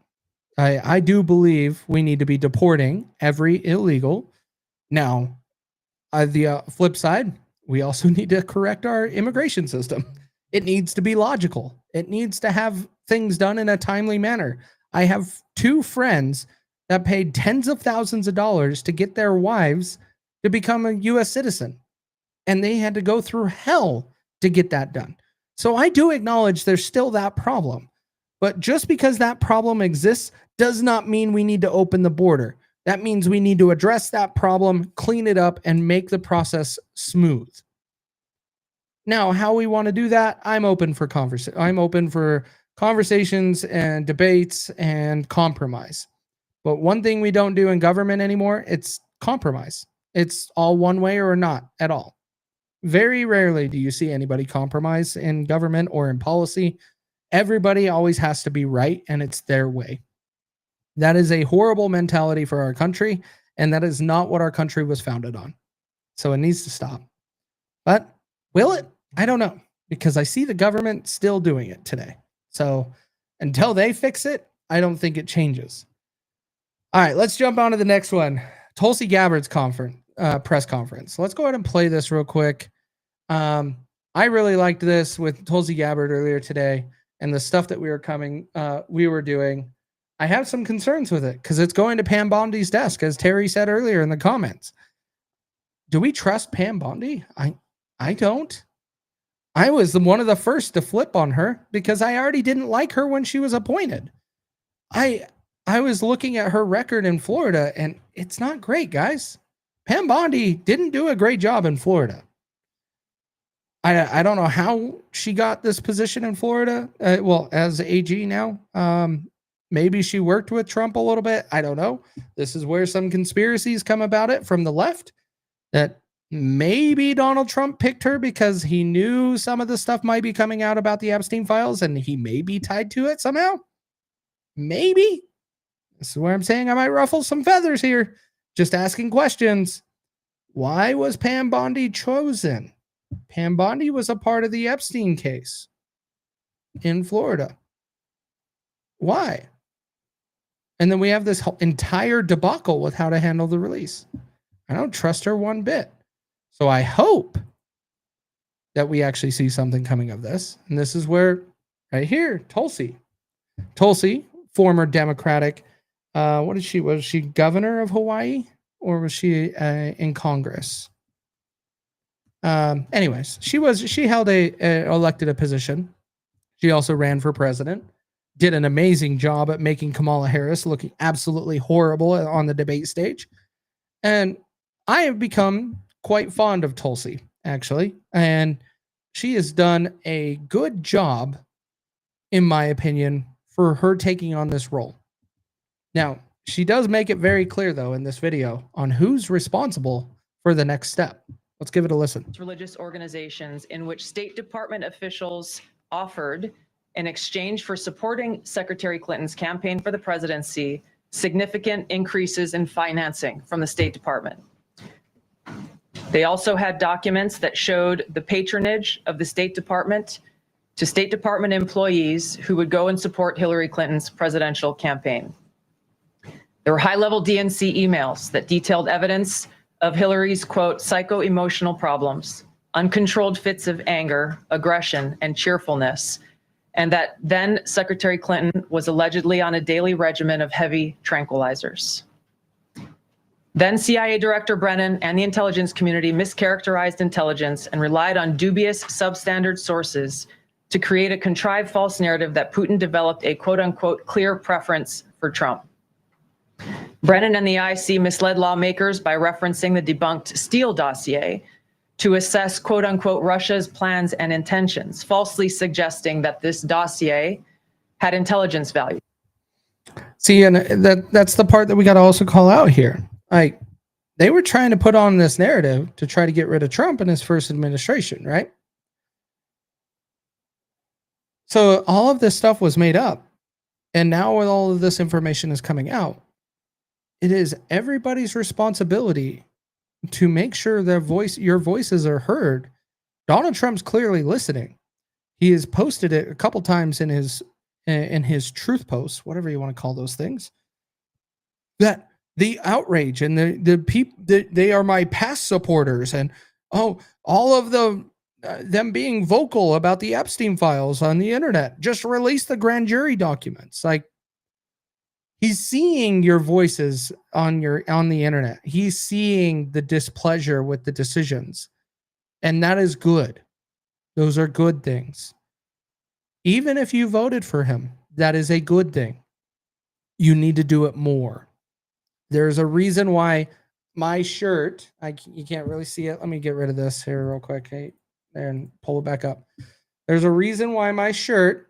I do believe we need to be deporting every illegal. Now, the flip side, we also need to correct our immigration system. It needs to be logical. It needs to have things done in a timely manner. I have 2 friends that paid tens of thousands of dollars to get their wives to become a U.S. citizen. And they had to go through hell to get that done. So I do acknowledge there's still that problem. But just because that problem exists does not mean we need to open the border. That means we need to address that problem, clean it up, and make the process smooth. Now, how we want to do that, I'm open for conversations and debates and compromise. But one thing we don't do in government anymore, it's compromise. It's all one way or not at all. Very rarely do you see anybody compromise in government or in policy. Everybody always has to be right, and it's their way. That is a horrible mentality for our country, and that is not what our country was founded on. So it needs to stop. But will it? I don't know, because I see the government still doing it today. So until they fix it, I don't think it changes. All right, let's jump on to the next one. Tulsi Gabbard's press conference. Let's go ahead and play this real quick. I really liked this with Tulsi Gabbard earlier today, and the stuff that we were doing. I have some concerns with it because it's going to Pam Bondi's desk, as Terry said earlier in the comments. Do we trust Pam Bondi? I don't. I was one of the first to flip on her because I already didn't like her when she was appointed. I was looking at her record in Florida, and it's not great, guys. Pam Bondi didn't do a great job in Florida. I don't know how she got this position in Florida. As AG now. Maybe she worked with Trump a little bit. I don't know. This is where some conspiracies come about it from the left, that maybe Donald Trump picked her because he knew some of the stuff might be coming out about the Epstein files and he may be tied to it somehow. Maybe. This is where I'm saying I might ruffle some feathers here. Just asking questions. Why was Pam Bondi chosen? Pam Bondi was a part of the Epstein case in Florida. Why? And then we have this entire debacle with how to handle the release. I don't trust her one bit. So I hope that we actually see something coming of this. And this is where, right here, Tulsi, former Democratic, what is she? Was she governor of Hawaii or was she in Congress? Anyways, she held elected a position. She also ran for president, did an amazing job at making Kamala Harris looking absolutely horrible on the debate stage. And I have become quite fond of Tulsi, actually. And she has done a good job, in my opinion, for her taking on this role. Now, she does make it very clear, though, in this video on who's responsible for the next step. Let's give it a listen. Religious organizations in which State Department officials offered, in exchange for supporting Secretary Clinton's campaign for the presidency, significant increases in financing from the State Department. They also had documents that showed the patronage of the State Department to State Department employees who would go and support Hillary Clinton's presidential campaign. There were high-level DNC emails that detailed evidence of Hillary's, quote, psycho-emotional problems, uncontrolled fits of anger, aggression, and cheerfulness, and that then Secretary Clinton was allegedly on a daily regimen of heavy tranquilizers. Then CIA Director Brennan and the intelligence community mischaracterized intelligence and relied on dubious substandard sources to create a contrived false narrative that Putin developed a quote-unquote clear preference for Trump. Brennan and the IC misled lawmakers by referencing the debunked Steele dossier to assess quote-unquote Russia's plans and intentions, falsely suggesting that this dossier had intelligence value. See, and that's the part that we got to also call out here. Like, they were trying to put on this narrative to try to get rid of Trump in his first administration, right? So all of this stuff was made up. And now when all of this information is coming out, it is everybody's responsibility to make sure your voices are heard. Donald Trump's clearly listening. He has posted it a couple times in his truth posts, whatever you want to call those things, that the outrage and the people, they are my past supporters, and all of them being vocal about the Epstein files on the internet. Just release the grand jury documents. Like, he's seeing your voices on the internet. He's seeing the displeasure with the decisions, and that is good. Those are good things. Even if you voted for him, that is a good thing. You need to do it more. There's a reason why my shirt, you can't really see it. Let me get rid of this here real quick, Kate, and pull it back up. There's a reason why my shirt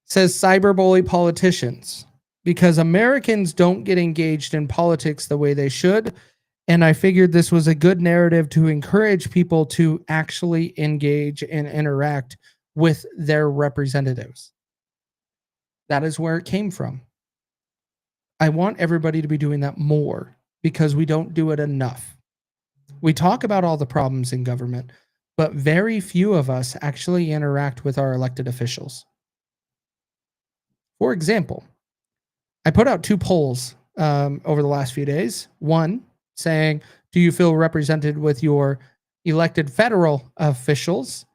says cyberbully politicians, because Americans don't get engaged in politics the way they should. And I figured this was a good narrative to encourage people to actually engage and interact with their representatives. That is where it came from. I want everybody to be doing that more because we don't do it enough. We talk about all the problems in government, but very few of us actually interact with our elected officials. For example, I put out 2 polls over the last few days. One saying, do you feel represented with your elected federal officials?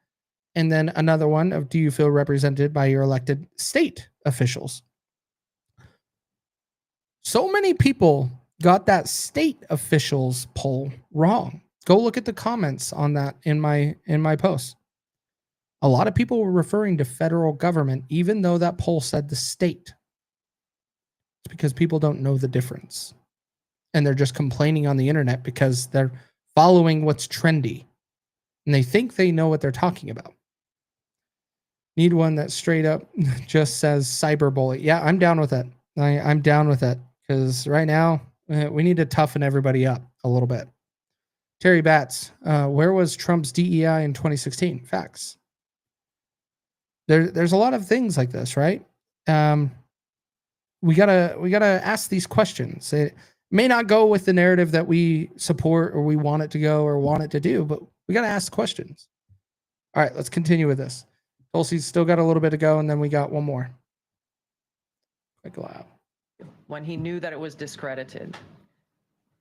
And then another one of, do you feel represented by your elected state officials? So many people got that state officials poll wrong. Go look at the comments on that in my post. A lot of people were referring to federal government, even though that poll said the state. It's because people don't know the difference. And they're just complaining on the internet because they're following what's trendy. And they think they know what they're talking about. Need one that straight up just says cyberbully. Yeah, I'm down with it. I'm down with it. Because right now, we need to toughen everybody up a little bit. Terry Batts, where was Trump's DEI in 2016? Facts. There's a lot of things like this, right? We gotta ask these questions. May not go with the narrative that we support or we want it to go or want it to do, but we got to ask questions. All right, let's continue with this. Tulsi's still got a little bit to go, and then we got one more. Quick loud. When he knew that it was discredited.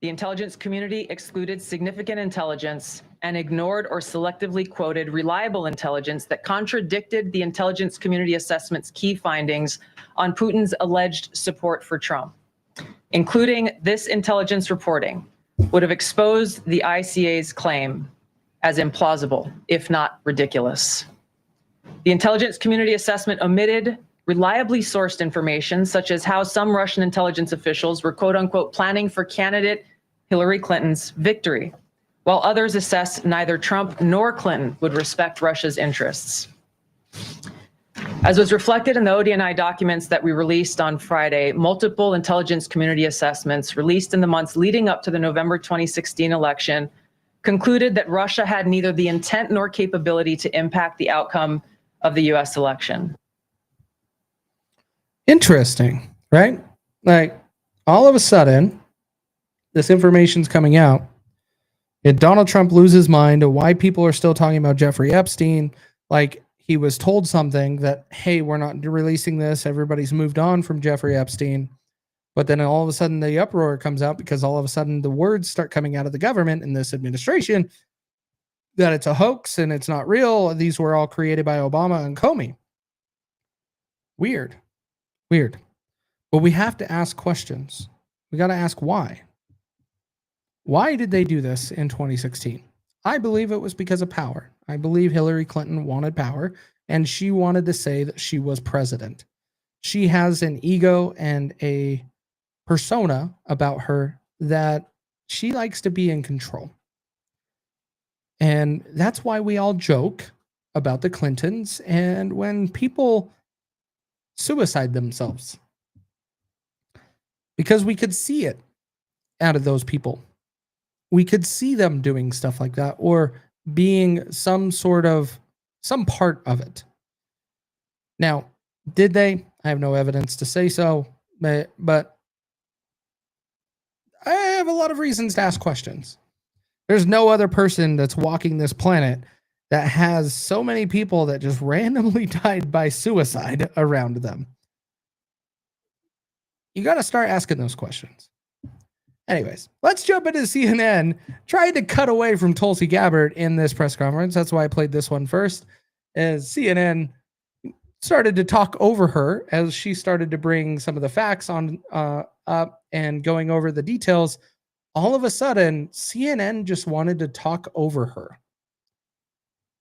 The intelligence community excluded significant intelligence and ignored or selectively quoted reliable intelligence that contradicted the intelligence community assessment's key findings on Putin's alleged support for Trump. Including this intelligence reporting would have exposed the ICA's claim as implausible, if not ridiculous. The intelligence community assessment omitted reliably sourced information, such as how some Russian intelligence officials were quote unquote planning for candidate Hillary Clinton's victory, while others assessed neither Trump nor Clinton would respect Russia's interests. As was reflected in the ODNI documents that we released on Friday, multiple intelligence community assessments released in the months leading up to the November 2016 election concluded that Russia had neither the intent nor capability to impact the outcome of the US election. Interesting, right? Like, all of a sudden, this information's coming out, and Donald Trump loses mind of why people are still talking about Jeffrey Epstein. Like, he was told something that, hey, we're not releasing this. Everybody's moved on from Jeffrey Epstein. But then all of a sudden the uproar comes out because all of a sudden the words start coming out of the government and this administration that it's a hoax and it's not real. These were all created by Obama and Comey. Weird. But we have to ask questions. We got to ask why. Why did they do this in 2016? I believe it was because of power. I believe Hillary Clinton wanted power, and she wanted to say that she was president. She has an ego and a persona about her that she likes to be in control. And that's why we all joke about the Clintons and when people suicide themselves. Because we could see it out of those people. We could see them doing stuff like that or being some part of it. Now, did they? I have no evidence to say so, but I have a lot of reasons to ask questions. There's no other person that's walking this planet that has so many people that just randomly died by suicide around them. You got to start asking those questions. Anyways, let's jump into CNN. Tried to cut away from Tulsi Gabbard in this press conference. That's why I played this one first. As CNN started to talk over her as she started to bring some of the facts on up and going over the details. All of a sudden, CNN just wanted to talk over her.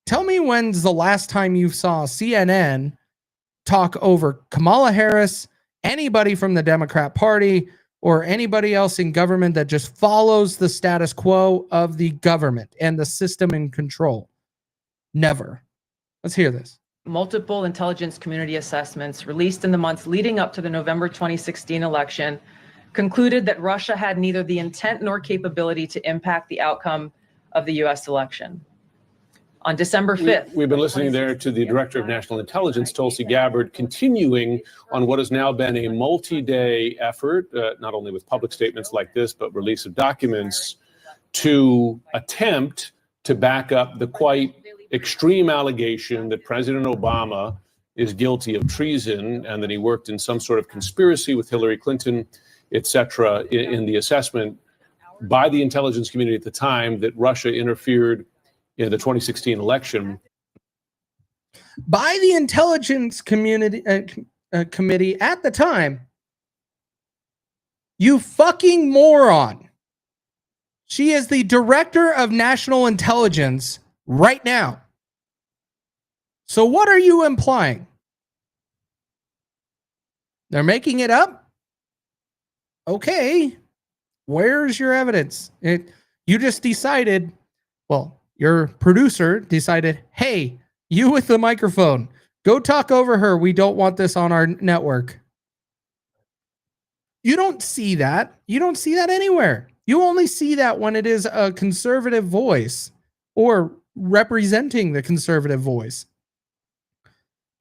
Tell me when's the last time you saw CNN talk over Kamala Harris, anybody from the Democrat Party, or anybody else in government that just follows the status quo of the government and the system in control? Never. Let's hear this. Multiple intelligence community assessments released in the months leading up to the November 2016 election concluded that Russia had neither the intent nor capability to impact the outcome of the US election. On December 5th. We've been listening there to the Director of National Intelligence, Tulsi Gabbard, continuing on what has now been a multi-day effort, not only with public statements like this, but release of documents to attempt to back up the quite extreme allegation that President Obama is guilty of treason and that he worked in some sort of conspiracy with Hillary Clinton, et cetera, in the assessment by the intelligence community at the time that Russia interfered in the 2016 election. By the intelligence community committee at the time. You fucking moron. She is the director of national intelligence right now. So what are you implying? They're making it up? Okay. Where's your evidence? You just decided, well, your producer decided, hey, you with the microphone, go talk over her. We don't want this on our network. You don't see that. You don't see that anywhere. You only see that when it is a conservative voice or representing the conservative voice.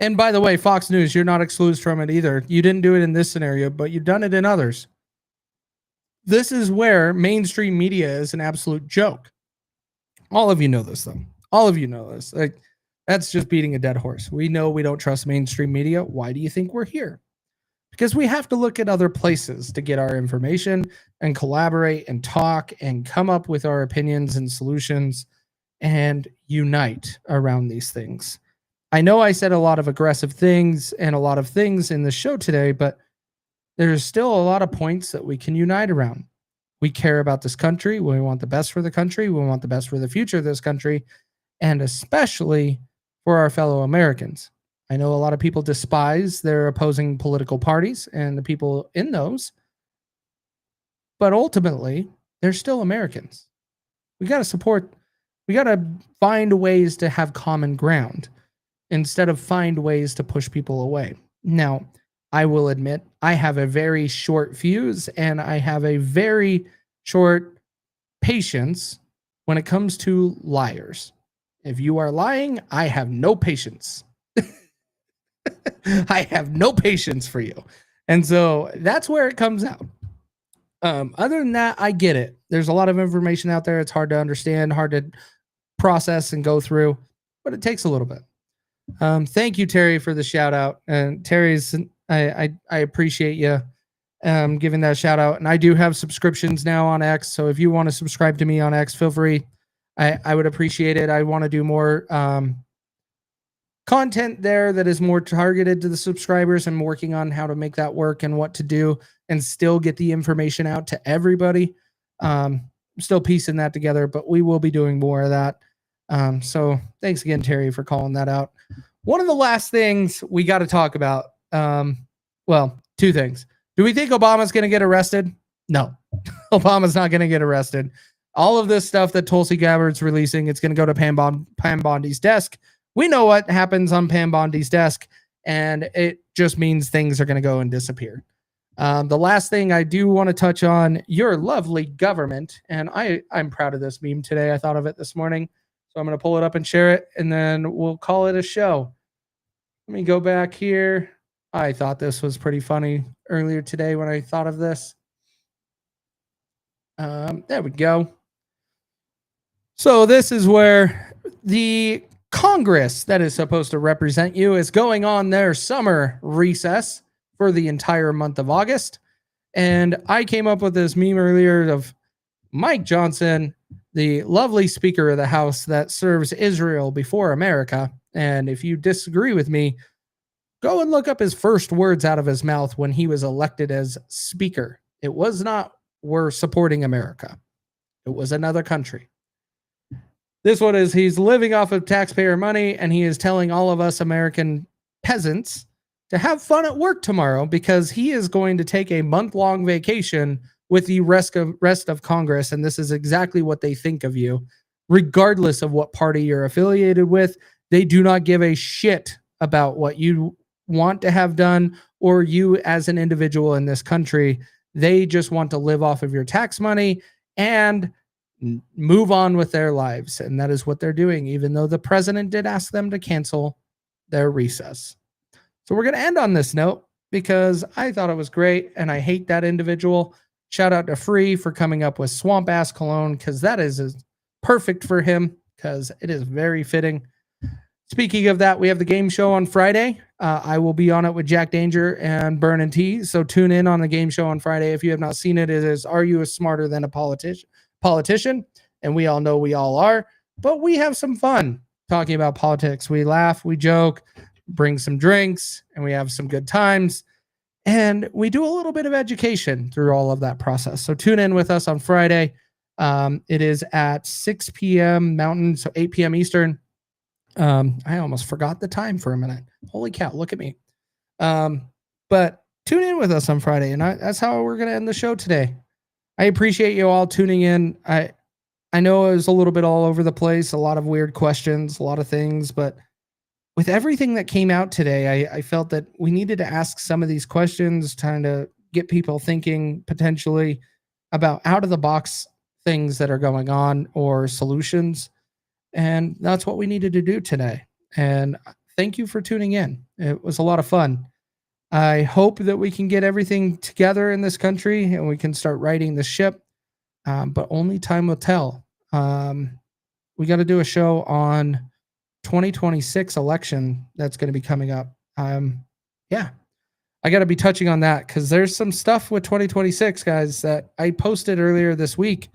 And by the way, Fox News, you're not excluded from it either. You didn't do it in this scenario, but you've done it in others. this is where mainstream media is an absolute joke. All of you know this, though. All of you know this. Like, that's just beating a dead horse. We know we don't trust mainstream media. Why do you think we're here? Because we have to look at other places to get our information and collaborate and talk and come up with our opinions and solutions and unite around these things. I know I said a lot of aggressive things and a lot of things in the show today, but there's still a lot of points that we can unite around. We care about this country. We want the best for the country. We want the best for the future of this country, and especially for our fellow Americans. I know a lot of people despise their opposing political parties and the people in those, but ultimately, they're still Americans. We got to support, we got to find ways to have common ground instead of find ways to push people away. Now, I will admit, I have a very short fuse and I have a very short patience when it comes to liars. If you are lying, I have no patience. I have no patience for you. And so that's where it comes out. Other than that, I get it. There's a lot of information out there. It's hard to understand, hard to process and go through, but it takes a little bit. Thank you, Terry, for the shout out. And Terry's, I appreciate you giving that shout out. And I do have subscriptions now on X. So if you want to subscribe to me on X, feel free. I would appreciate it. I want to do more content there that is more targeted to the subscribers. I'm working on how to make that work and what to do and still get the information out to everybody. I'm still piecing that together, but we will be doing more of that. So thanks again, Terry, for calling that out. One of the last things we got to talk about, well, two things. Do we think Obama's going to get arrested? No, Obama's not going to get arrested. All of this stuff that Tulsi Gabbard's releasing, it's going to go to Pam Bondi's desk. We know what happens on Pam Bondi's desk, and it just means things are going to go and disappear. The last thing I do want to touch on, your lovely government, and I'm proud of this meme today. I thought of it this morning, so I'm going to pull it up and share it, and then we'll call it a show. Let me go back here. I thought this was pretty funny earlier today when I thought of this. There we go. So this is where the Congress that is supposed to represent you is going on their summer recess for the entire month of August. And I came up with this meme earlier of Mike Johnson, the lovely Speaker of the House that serves Israel before America. And if you disagree with me, go and look up his first words out of his mouth when he was elected as Speaker. It was not, we're supporting America. It was another country. This one is, he's living off of taxpayer money, and he is telling all of us American peasants to have fun at work tomorrow because he is going to take a month-long vacation with the rest of Congress, and this is exactly what they think of you. Regardless of what party you're affiliated with, they do not give a shit about what you want to have done or you as an individual in this country. They just want to live off of your tax money and move on with their lives. And that is what they're doing, even though the president did ask them to cancel their recess. So we're going to end on this note because I thought it was great and I hate that individual. Shout out to Free for coming up with Swamp Ass Cologne, because that is perfect for him, because it is very fitting. Speaking of that, we have the game show on Friday. I will be on it with Jack Danger and Burn and T. So tune in on the game show on Friday. If you have not seen it, it is Are You Smarter Than a Politician? And we all know we all are, but we have some fun talking about politics. We laugh, we joke, bring some drinks, and we have some good times. And we do a little bit of education through all of that process. So tune in with us on Friday. It is at 6 p.m. Mountain, so 8 p.m. Eastern. I almost forgot the time for a minute. Holy cow, look at me. But tune in with us on Friday, and that's how we're going to end the show today. I appreciate you all tuning in. I know it was a little bit all over the place, a lot of weird questions, a lot of things, but with everything that came out today, I felt that we needed to ask some of these questions, trying to get people thinking potentially about out-of-the-box things that are going on or solutions. And that's what we needed to do today. And thank you for tuning in. It was a lot of fun. I hope that we can get everything together in this country and we can start righting the ship. But only time will tell. We got to do a show on 2026 election that's going to be coming up. Yeah, I got to be touching on that because there's some stuff with 2026, guys, that I posted earlier this week.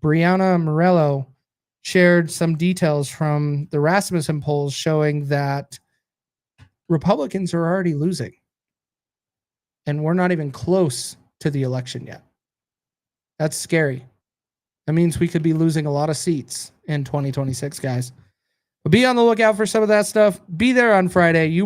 Brianna Morello shared some details from the Rasmussen polls showing that Republicans are already losing. And we're not even close to the election yet. That's scary. That means we could be losing a lot of seats in 2026, guys. But be on the lookout for some of that stuff. Be there on Friday. You